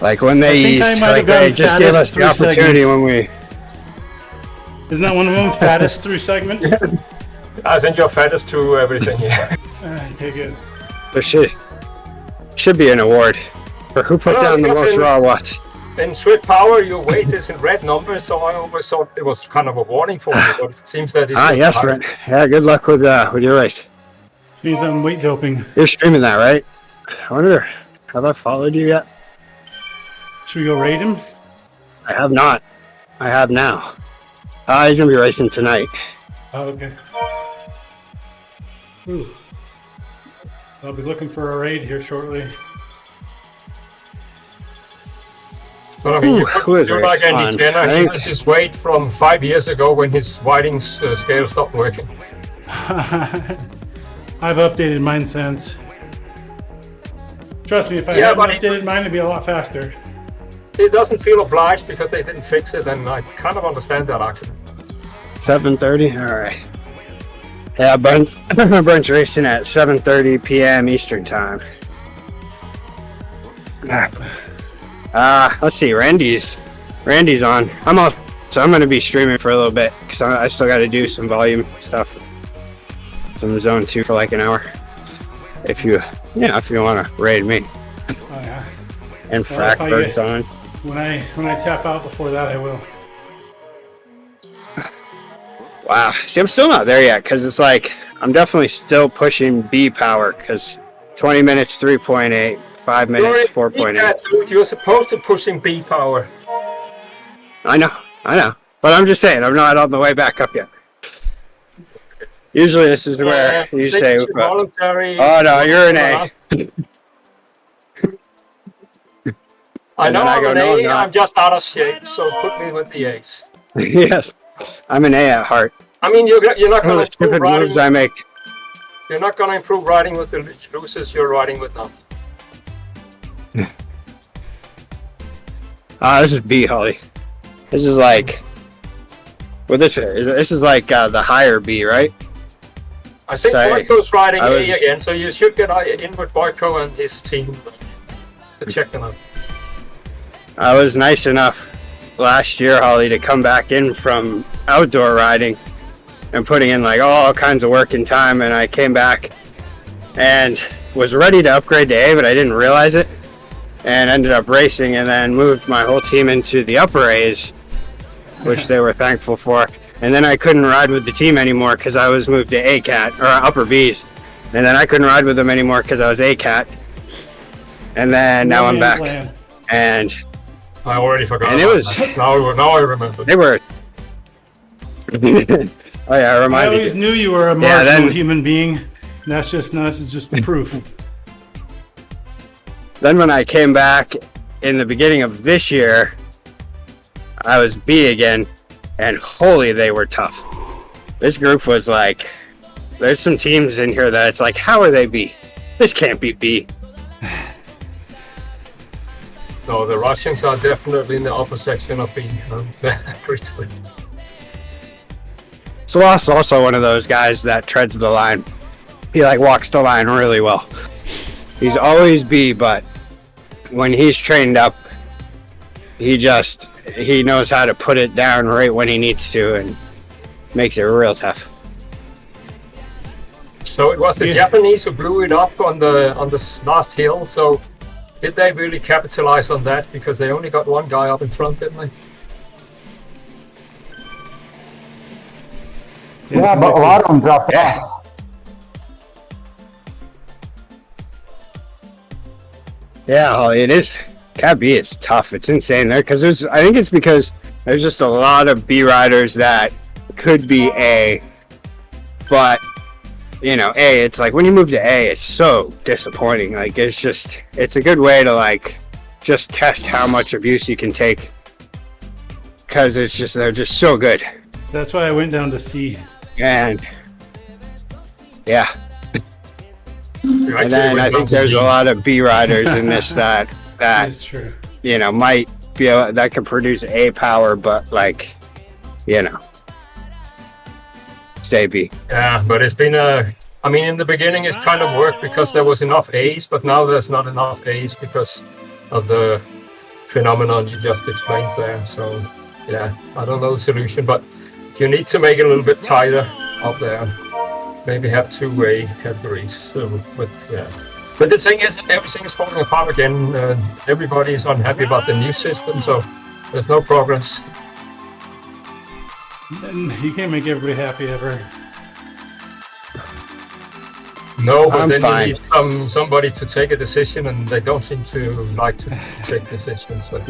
Like when I think I might have they gone just gave us the fattest opportunity through when we. Isn't that one of them? Fattest through segment? I think you're fattest to everything here. Okay, good. There should be an award for who put down the most raw watts. In Swift Power, your weight is in red numbers, so I always thought it was kind of a warning for you, but it seems that it's Yes, right. Yeah, good luck with your race. Means I'm weight doping. You're streaming that, right? I wonder, have I followed you yet? Should we go raid him? I have not. I have now. He's gonna be racing tonight. Oh, okay. Ooh. I'll be looking for a raid here shortly. But I mean, you who is could do right like Andy on? Jenner. I He think- has his weight from 5 years ago when his whiting scale stopped working. I've updated mine since. Trust me, if I Yeah, hadn't but updated mine, it'd be a lot faster. It doesn't feel obliged because they didn't fix it, and I kind of understand that actually. 7:30. All right. Yeah, Brent's racing at 7:30 p.m. Eastern time. Let's see. Randy's on. So I'm going to be streaming for a little bit because I still got to do some volume stuff, some zone 2 for like an hour. If you want to raid me. Oh, yeah. And Well, if I Frackbird's get- on. When I tap out before that, I will. Wow. See, I'm still not there yet because it's like I'm definitely still pushing B power because 20 minutes 3.8, 5 minutes 4.8. You're supposed to pushing B power. I know. But I'm just saying, I'm not on the way back up yet. Usually this is where you say, voluntary. oh no, you're an A. I know I'm an no, A, I'm not. I'm just out of shape, so put me with the A's. Yes, I'm an A at heart. I mean, you're not Some going of to the improve stupid riding. moves I make. You're not going to improve riding with the losers you're riding with now. This is B, Holly. This is like, this is like the higher B, right? I think Sorry. Boyko's riding I A was- again, so you should get in with Boyko and his team to check them out. I was nice enough last year, Holly, to come back in from outdoor riding and putting in like all kinds of work and time, and I came back and was ready to upgrade to A, but I didn't realize it, and ended up racing and then moved my whole team into the upper A's, which they were thankful for. And then I couldn't ride with the team anymore because I was moved to A-Cat, or upper B's, and then I couldn't ride with them anymore because I was A-Cat, and then now I'm back. Land. And I already forgot. And it about was- that. Now I remember. they were oh yeah, I remind always me. knew you were a Yeah, marginal then- human being. That's just no. This is just proof. Then when I came back in the beginning of this year, I was B again, and holy, they were tough. This group was like, there's some teams in here that it's like, how are they B? This can't be B. No, the Russians are definitely in the upper section of B. Sloth's also one of those guys that treads the line. He like walks the line really well. He's always B, but when he's trained up, he knows how to put it down right when he needs to and makes it real tough. So it was the Japanese who blew it up on the last hill. So did they really capitalize on that? Because they only got one guy up in front, didn't they? Yeah, but a lot of them dropped off. Yeah, well, it is. Cat B is tough. It's insane there because I think it's because there's just a lot of B riders that could be A, but you know, A, it's like when you move to A, it's so disappointing. Like it's a good way to like just test how much abuse you can take because they're just so good. That's why I went down to C. And yeah. And then I think there's a lot of B riders in this that That's true. You know, might be that could produce A power, but like, you know, stay B. Yeah, but it's been I mean, in the beginning it kind of worked because there was enough A's, but now there's not enough A's because of the phenomenon you just explained there. So yeah, I don't know the solution, but you need to make it a little bit tighter up there. Maybe have 2 A categories. So, but yeah. But the thing is, everything is falling apart again. Everybody is unhappy about the new system, so there's no progress. And you can't make everybody happy ever. No, but I'm then fine. you need somebody to take a decision, and they don't seem to like to take decisions. So.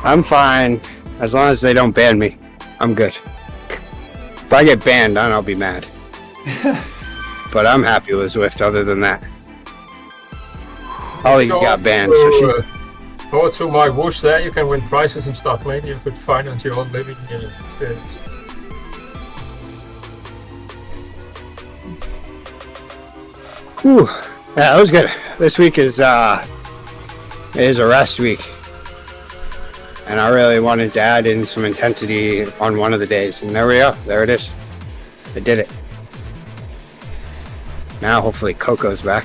I'm fine as long as they don't ban me. I'm good. If I get banned, then I'll be mad. But I'm happy with Zwift other than that. Holly got banned, so she... Go to my whoosh there, you can win prizes and stuff. Maybe you could finance your own living experience. Whew. Yeah, that was good. This week is a rest week. And I really wanted to add in some intensity on one of the days. And there we go. There it is. I did it. Now hopefully Coco's back.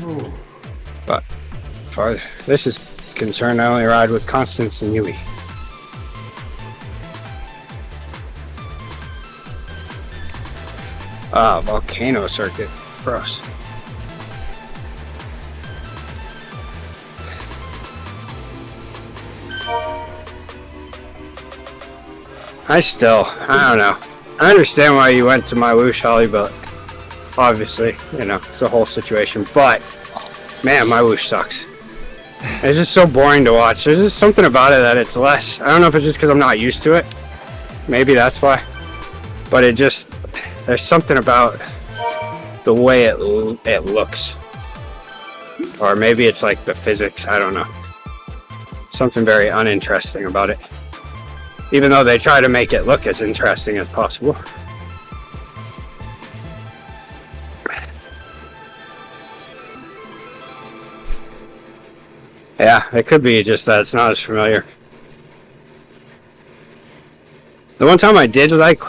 Ooh. But as far as this is concerned, I only ride with Constance and Yui. Volcano circuit. Gross. I don't know. I understand why you went to my whoosh, Holly, but obviously, you know, it's the whole situation. But, man, my whoosh sucks. It's just so boring to watch. There's just something about it that it's less. I don't know if it's just because I'm not used to it. Maybe that's why. But there's something about the way it looks. Or maybe it's like the physics, I don't know. Something very uninteresting about it. Even though they try to make it look as interesting as possible. Yeah, it could be just that it's not as familiar. The one time I did like,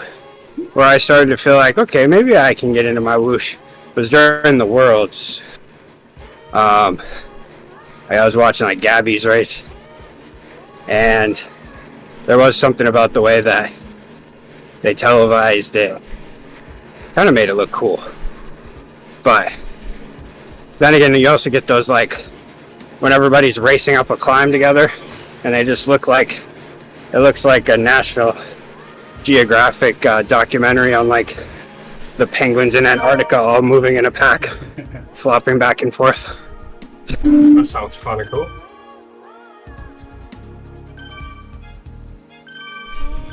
where I started to feel like, okay, maybe I can get into my whoosh, was during the Worlds. I was watching like Gabby's race, and there was something about the way that they televised it. Kind of made it look cool. But then again, you also get those like when everybody's racing up a climb together and they just look like, it looks like a National Geographic documentary on like the penguins in Antarctica all moving in a pack, flopping back and forth. That sounds kind of cool.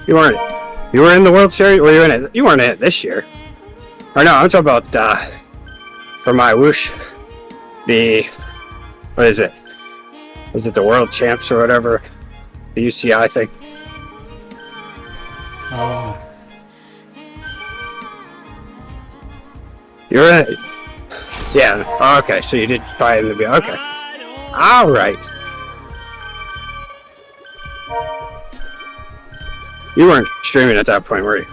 You weren't. You were in the World Series? Were you in it? You weren't in it this year. Or no, I'm talking about for my whoosh. What is it? Is it the World Champs or whatever? The UCI thing. Oh. You're in it. Yeah. Oh, okay. So you did try in the video. Okay. All right. You weren't streaming at that point, were you?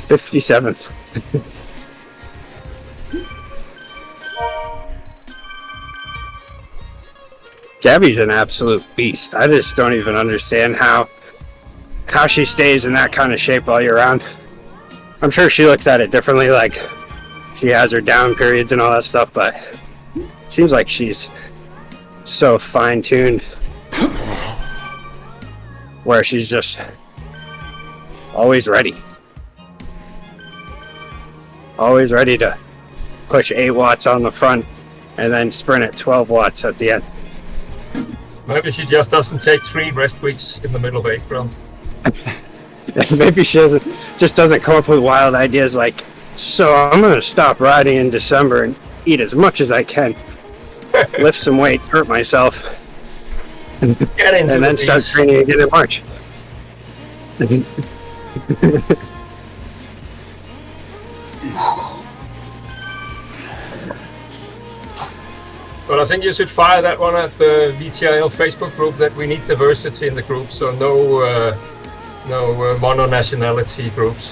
$57th. Gabby's an absolute beast. I just don't even understand how she stays in that kind of shape all year round. I'm sure she looks at it differently, like she has her down periods and all that stuff, but it seems like she's so fine-tuned where she's just always ready. Always ready to push 8 watts on the front and then sprint at 12 watts at the end. Maybe she just doesn't take 3 rest weeks in the middle of April. Maybe she just doesn't come up with wild ideas like, so I'm going to stop riding in December and eat as much as I can, lift some weight, hurt myself, and then start training again in March. Well, I think you should fire that one at the WTRL Facebook group, that we need diversity in the group, so no mono-nationality groups.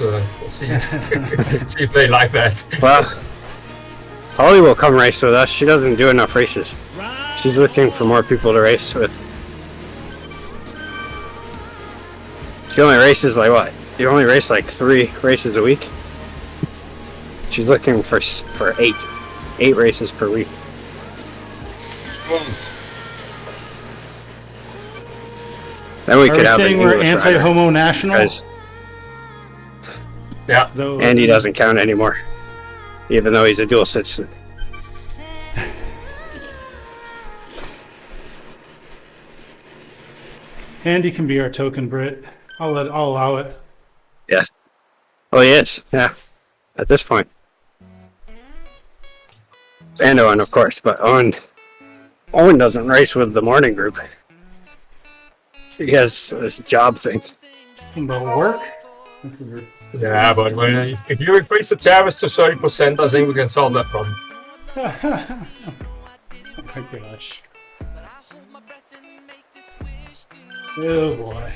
See if they like that. Well, Holly will come race with us. She doesn't do enough races. She's looking for more people to race with. She only races like what? You only race like 3 races a week? She's looking for 8 races per week. Then we Are could we have saying an we're English anti-homo national? rider, Yeah. Though, and he doesn't count anymore, even though he's a dual citizen. Andy can be our token Brit. I'll allow it. Yes. Oh, he is. Yeah. At this point. And Owen, of course, but Owen doesn't race with the morning group. He has this job thing. About work? That's weird. Yeah, but if you increase the tariffs to 30%, I think we can solve that problem. Oh my gosh. Oh boy.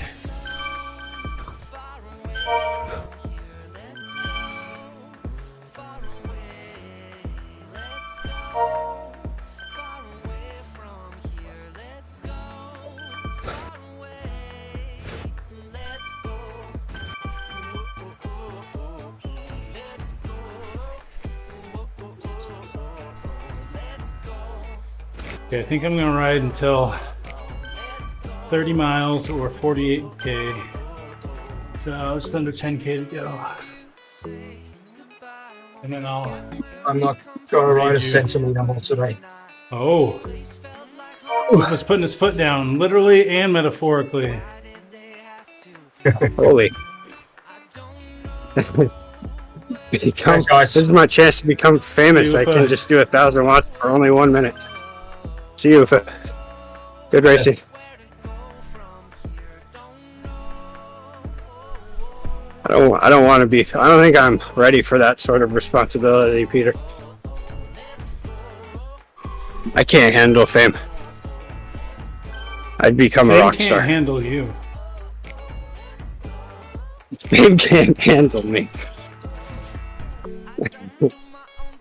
Okay, I think I'm gonna ride until 30 miles or 48K. So just under 10K to go. And then I'm not gonna ride a centimeter more today. Oh. He's putting his foot down, literally and metaphorically. Holy. Thanks, guys. This is my chance to become famous. I can just do 1,000 watts for only 1 minute. See you, Ufa. Good racing. I don't want to be. I don't think I'm ready for that sort of responsibility, Peter. I can't handle fame. I'd become a rock Fame star. can't handle you. Fame can't handle me.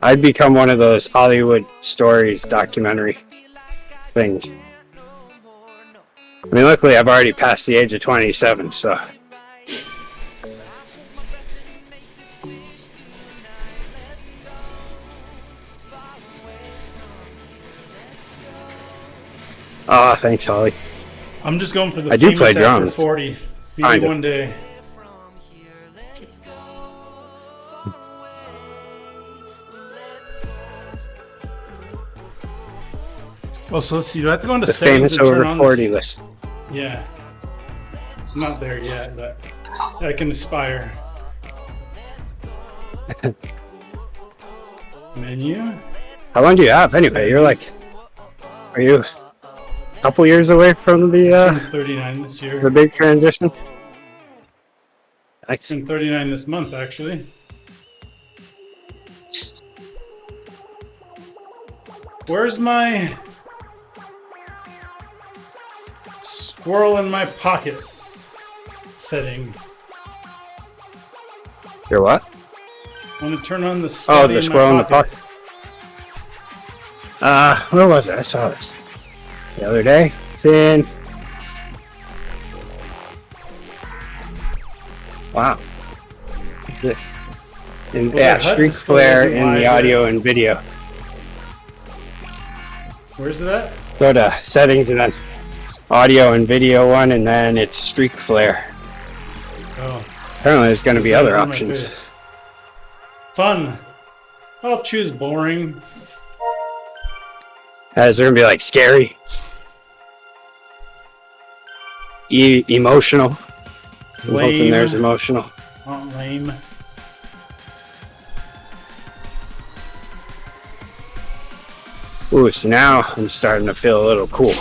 I'd become one of those Hollywood stories documentary things. I mean, luckily I've already passed the age of 27, so. Oh, thanks, Holly. I'm just going for the I do famous play after drums. 40. Maybe Kind of. one day. Oh, so let's see. Do I have to go into The settings famous and turn over on 40 list. Yeah. I'm not there yet, but I can aspire. Menu. How long do you have anyway? You're like, are you a couple years away from the 39 this year. the big transition? Nice. I'm 39 this month, actually. Where's my squirrel in my pocket setting? You're what? I want to turn on the Oh, Scotty the squirrel in the pocket. pocket. Where was it? I saw this the other day. It's in. Wow. In, Well, yeah, the HUD streak display flare isn't in live the yet. audio and video. Where's it at? Go to settings and then audio and video one, and then it's streak flare. Oh, Apparently, there's going to be other on my options. face. Fun. I'll choose boring. Is there going to be like scary, emotional? I'm Lame. hoping there's emotional. Oh, lame. Ooh, so now I'm starting to feel a little cool.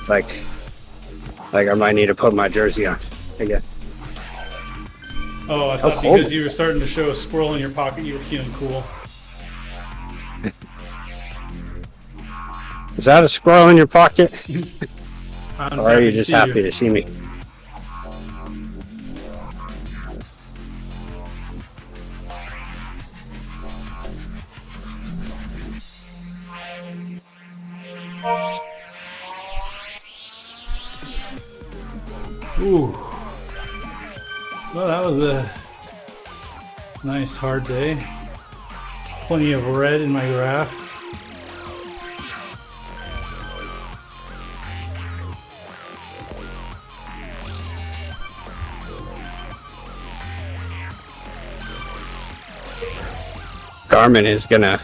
Like I might need to put my jersey on again. Oh, I thought cold. because you were starting to show a squirrel in your pocket, you were feeling cool. Is that a squirrel in your pocket? I'm Or are you to just see happy you. to see me? Ooh. Well, that was a nice hard day. Plenty of red in my graph. Garmin is gonna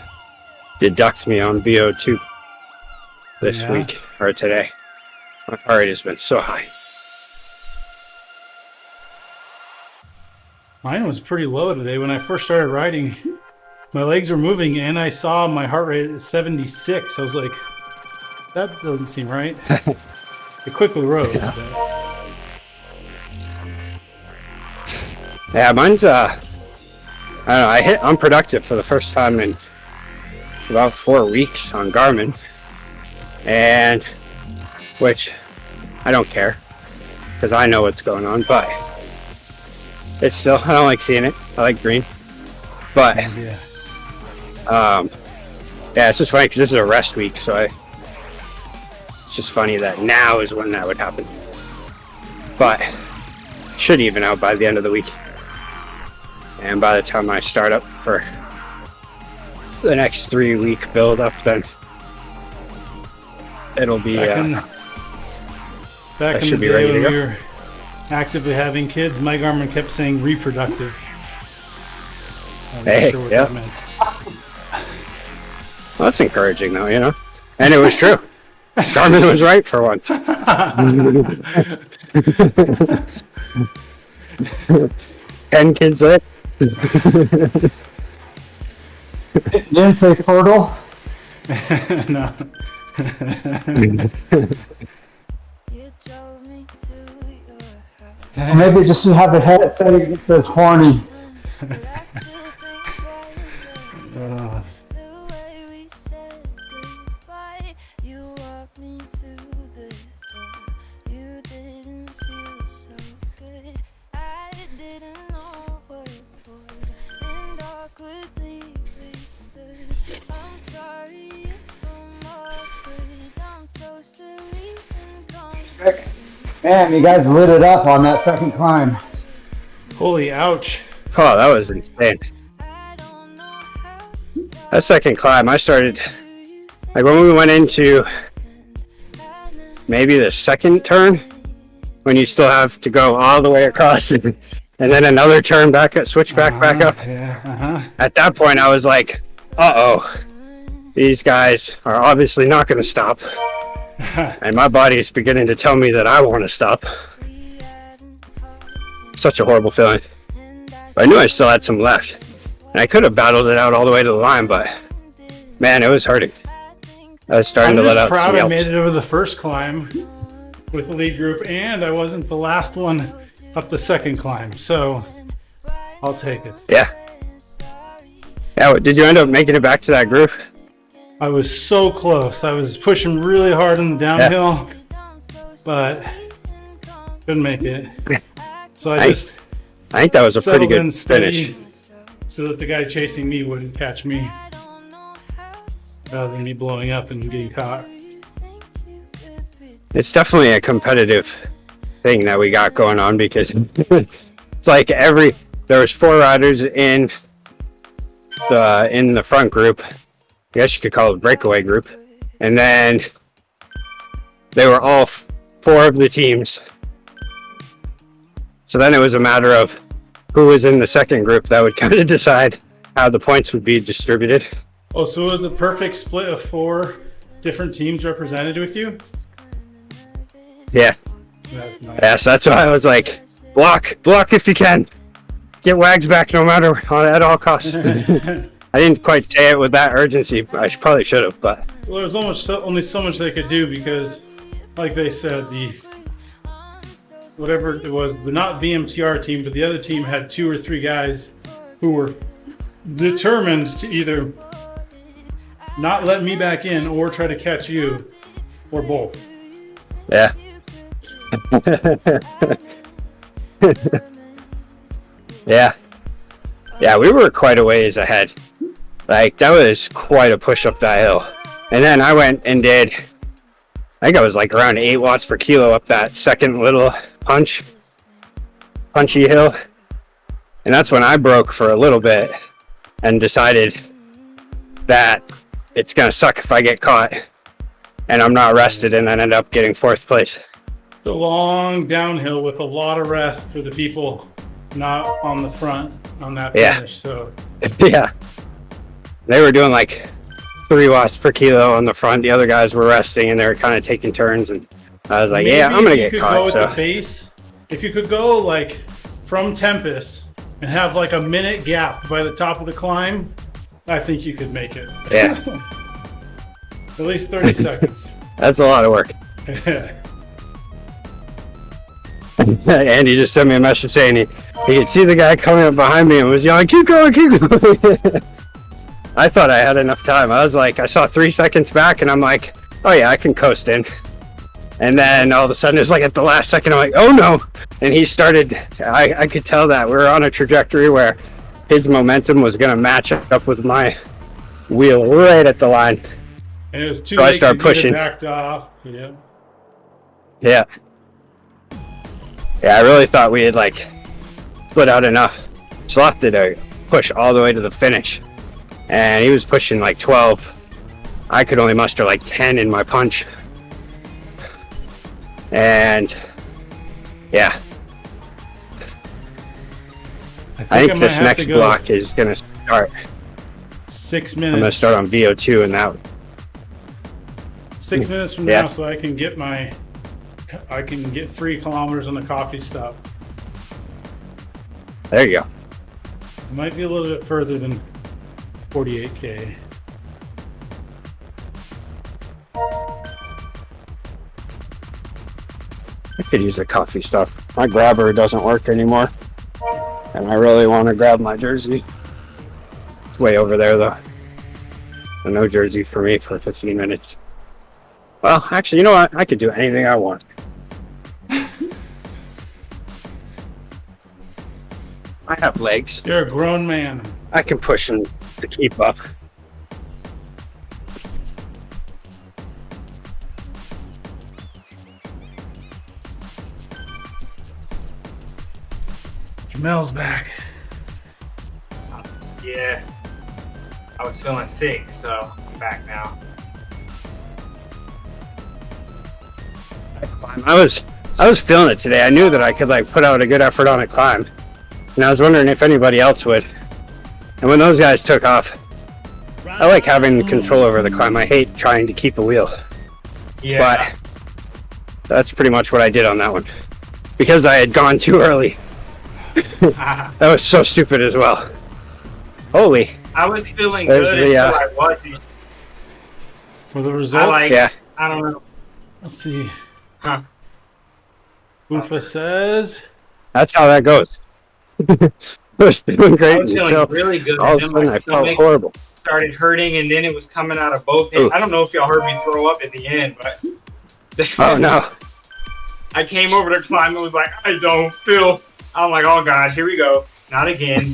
deduct me on VO2 this Yeah. week or today. My heart rate has been so high. Mine was pretty low today. When I first started riding, my legs were moving and I saw my heart rate at 76. I was like, that doesn't seem right. It quickly rose. Yeah. But Yeah, mine's I don't know, I hit unproductive for the first time in about 4 weeks on Garmin. And which I don't care because I know what's going on, but it's still, I don't like seeing it. I like green. But yeah. yeah, it's just funny because this is a rest week, so it's just funny that now is when that would happen. But should even out by the end of the week. And by the time I start up for the next 3-week build up, then it'll be Back in I the should be day ready when to we go. were actively having kids, my Garmin kept saying reproductive. I wasn't Hey, sure what yeah. that meant. Well, that's encouraging though, you know? And it was true. Garmin was right for once. 10 kids lit. You didn't say fertile? No. You drove me to your house, Or maybe just have a head setting that says horny. but I still think that the way we said goodbye. You walked me to the door. You didn't feel so good. I didn't know what for, and awkwardly we stood. I'm sorry if I'm awkward. I'm so silly and dumb. Man, you guys lit it up on that second climb. Holy ouch. Oh, that was insane. I don't know how That second climb, I started, like when we went into maybe the second turn, when you still have to go all the way across and then another turn back up, switch back up. Yeah. At that point, I was like, uh-oh, these guys are obviously not going to stop. And my body is beginning to tell me that I want to stop. Such a horrible feeling. But I knew I still had some left. And I could have battled it out all the way to the line, but man, it was hurting. I was starting to let out some I'm just proud I yelps. made it over the first climb with the lead group, and I wasn't the last one up the second climb, so I'll take it. Yeah. Yeah, did you end up making it back to that group? I was so close. I was pushing really hard on the downhill, but couldn't make it. So I think that was a pretty settled in good steady finish. so that the guy chasing me wouldn't catch me rather than me blowing up and getting caught. It's definitely a competitive thing that we got going on because it's like there was 4 riders in the front group. I guess you could call it a breakaway group. And then they were all 4 of the teams. So then it was a matter of who was in the second group that would kind of decide how the points would be distributed. Oh, so it was a perfect split of 4 different teams represented with you? Yeah. That's nice. Yeah, so that's why I was like, block if you can. Get Wags back no matter at all costs. I didn't quite say it with that urgency. I probably should have, but Well, there was only so much they could do because, like they said, whatever it was, the not VMTR team, but the other team had 2 or 3 guys who were determined to either not let me back in or try to catch you, or both. yeah. Yeah, we were quite a ways ahead. Like, that was quite a push up that hill. And then I went and did, I think I was like around 8 watts per kilo up that second little punchy hill. And that's when I broke for a little bit and decided that it's going to suck if I get caught and I'm not rested, and then end up getting 4th place. It's a long downhill with a lot of rest for the people not on the front on that finish. So Yeah. They were doing like 3 watts per kilo on the front. The other guys were resting and they were kind of taking turns. And I was like, yeah, I'm going to get caught. So the base, if you could go like from Tempest and have like a minute gap by the top of the climb, I think you could make it. Yeah. At least 30 seconds. That's a lot of work. Andy just sent me a message saying he could see the guy coming up behind me and was yelling, keep going. I thought I had enough time. I was like, I saw 3 seconds back and I'm like, oh yeah, I can coast in. And then all of a sudden it was like at the last second, I'm like, oh no. And he started, I could tell that we were on a trajectory where his momentum was going to match up with my wheel right at the line. And it was too So I late started 'cause you pushing. had backed off. Yeah. Yeah, I really thought we had like split out enough. Sloth did a push all the way to the finish, and he was pushing like 12. I could only muster like 10 in my punch. And yeah, I think this next block is going to start. 6 I'm going to minutes. start on VO2 and that. 6 minutes from Yeah. now, so I can get 3 kilometers on the coffee stop. There you go. It might be a little bit further than 48K. I could use a coffee stuff. My grabber doesn't work anymore, and I really want to grab my jersey. It's way over there though. So no jersey for me for 15 minutes. Well, actually, you know what? I could do anything I want. I have legs. You're a grown man. I can push them to keep up. Jamel's back. Yeah. I was feeling sick, so I'm back now. I was feeling it today. I knew that I could like put out a good effort on a climb, and I was wondering if anybody else would. And when those guys took off, I like having control over the climb. I hate trying to keep a wheel. Yeah. But that's pretty much what I did on that one. Because I had gone too early. That was so stupid as well. Holy. I was feeling There's good the, until I wasn't. For the results, Yeah. I don't know. let's see. Huh. Ufa says, That's how that goes. I was feeling I great was feeling until really good. all of a And then my sudden I felt stomach horrible. started hurting, and then it was coming out of both ends. Ooh. I don't know if y'all heard me throw up at the end, but Oh no. I came over to climb and was like, I don't feel. I'm like, oh God, here we go. Not again.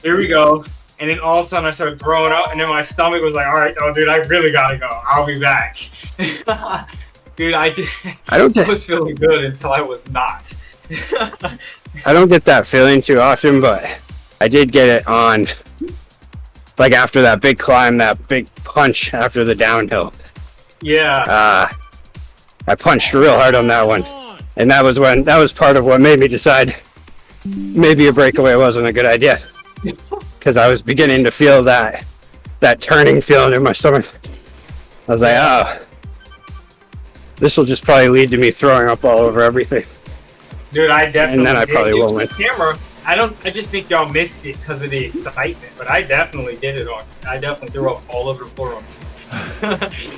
Here we go. And then all of a sudden I started throwing up, and then my stomach was like, all right, no, dude, I really gotta go. I'll be back. Dude, I don't get was feeling good until I was not. I don't get that feeling too often, but I did get it on like after that big climb, that big punch after the downhill. Yeah. I punched real hard on that one. And that was part of what made me decide maybe a breakaway wasn't a good idea. Because I was beginning to feel that turning feeling in my stomach. I was like, oh, this will just probably lead to me throwing up all over everything. Dude, I definitely And then I did. probably It was won't win. the camera. I just think y'all missed it because of the excitement, but I definitely did it on. I definitely threw up all over the forum.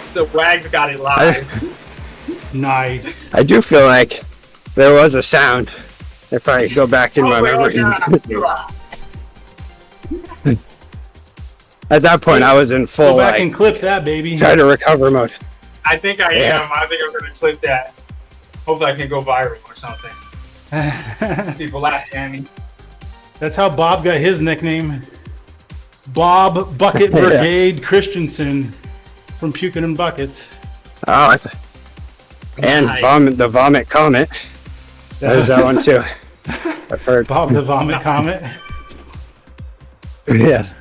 So Wags got it live. nice. I do feel like there was a sound. If I go back in my memory. At that point, I was in Go full back like, and clip that, baby. try to recover mode. I think I Yeah. am. I think I'm gonna clip that. Hopefully I can go viral or something. People laughing at me. That's how Bob got his nickname. Bob Bucket Yeah. Brigade Christensen from Puking and Buckets. Oh, and Nice. the vomit comet. There's that one too. I've heard. Bob the Vomit Comet. Yes.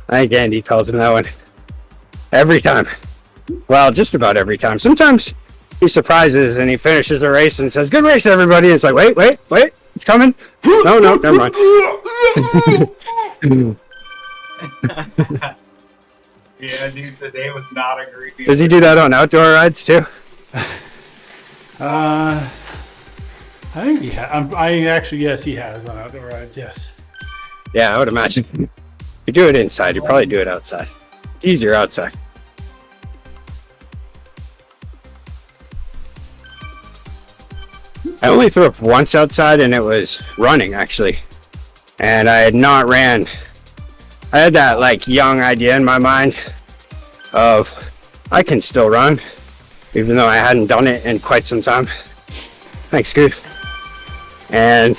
I think Andy calls him that one. Every time. Well, just about every time. Sometimes he surprises and he finishes a race and says, "Good race, everybody." And it's like, wait, it's coming. No, never mind. Yeah, dude, today was not a great. Does he do that on outdoor rides too? I think he has. Yes, he has on outdoor rides. Yes. Yeah, I would imagine. If you do it inside, you probably do it outside. It's easier outside. I only threw up once outside, and it was running, actually. And I had not ran. I had that, like, young idea in my mind of, I can still run, even though I hadn't done it in quite some time. Thanks, Scoot. And,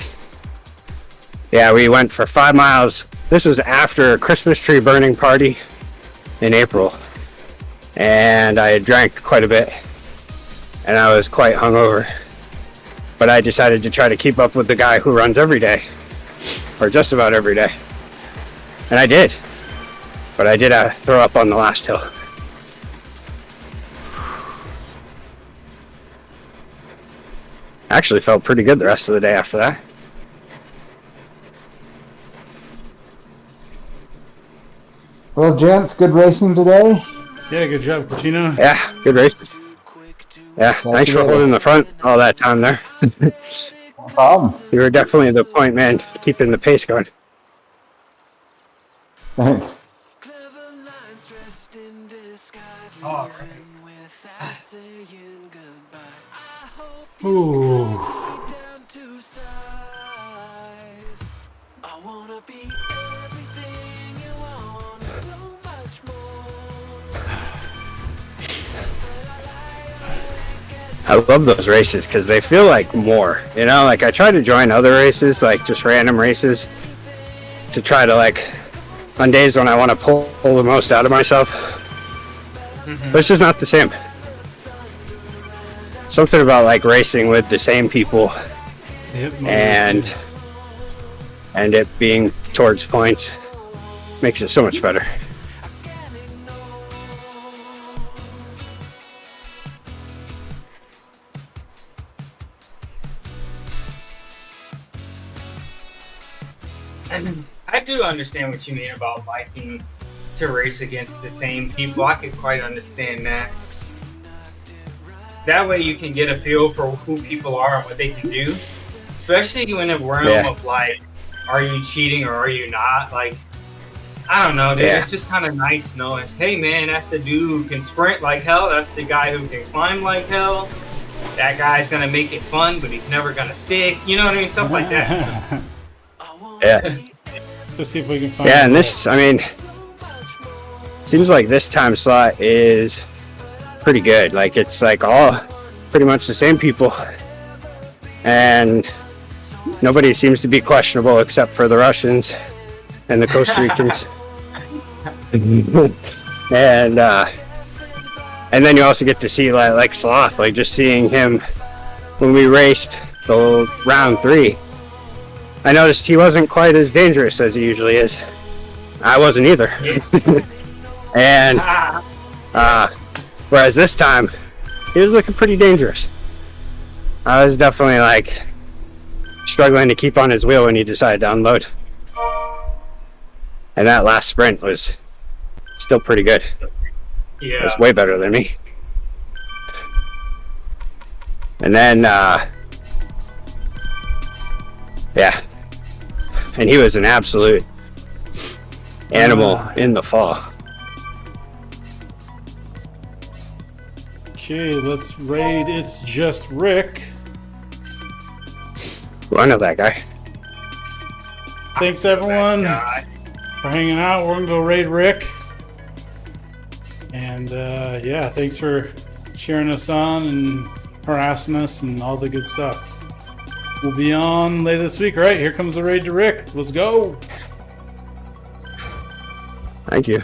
yeah, we went for 5 miles. This was after a Christmas tree burning party in April. And I had drank quite a bit. And I was quite hungover. But I decided to try to keep up with the guy who runs every day. Or just about every day. And I did. But I did throw up on the last hill. Actually felt pretty good the rest of the day after that. Well, gents, good racing today. Yeah, good job, Cucino. Yeah, good race. Yeah, thanks for holding the front all that time there. No problem. You were definitely the point man, keeping the pace going. Thanks. All right. Ooh. I love those races because they feel like more, you know, like I try to join other races, like just random races to try to like on days when I want to pull the most out of myself. But it's just not the same. Something about like racing with the same people Yep, and it being towards points makes it so much better. I do understand what you mean about liking to race against the same people. I could quite understand that. That way you can get a feel for who people are and what they can do. Especially in a realm of like, are you cheating or are you not? Like, I don't know, dude. Yeah. It's just kind of nice knowing, hey man, that's the dude who can sprint like hell. That's the guy who can climb like hell. That guy's gonna make it fun, but he's never gonna stick. You know what I mean? Stuff like that. So, Yeah. Let's go see if we can find. Yeah, and this, I mean, seems like this time slot is pretty good. Like, it's like all pretty much the same people, and nobody seems to be questionable except for the Russians and the Costa Ricans. And then you also get to see like Sloth, like just seeing him when we raced the round 3. I noticed he wasn't quite as dangerous as he usually is. I wasn't either. And whereas this time he was looking pretty dangerous. I was definitely like struggling to keep on his wheel when he decided to unload. And that last sprint was still pretty good. It was way better than me. And then, yeah. And he was an absolute animal in the fall. Okay, let's raid. It's just Rick. Well, I know that guy. Thanks everyone for hanging out. We're gonna go raid Rick. And yeah, thanks for cheering us on and harassing us and all the good stuff. We'll be on later this week. All right, here comes the raid to Rick. Let's go. Thank you.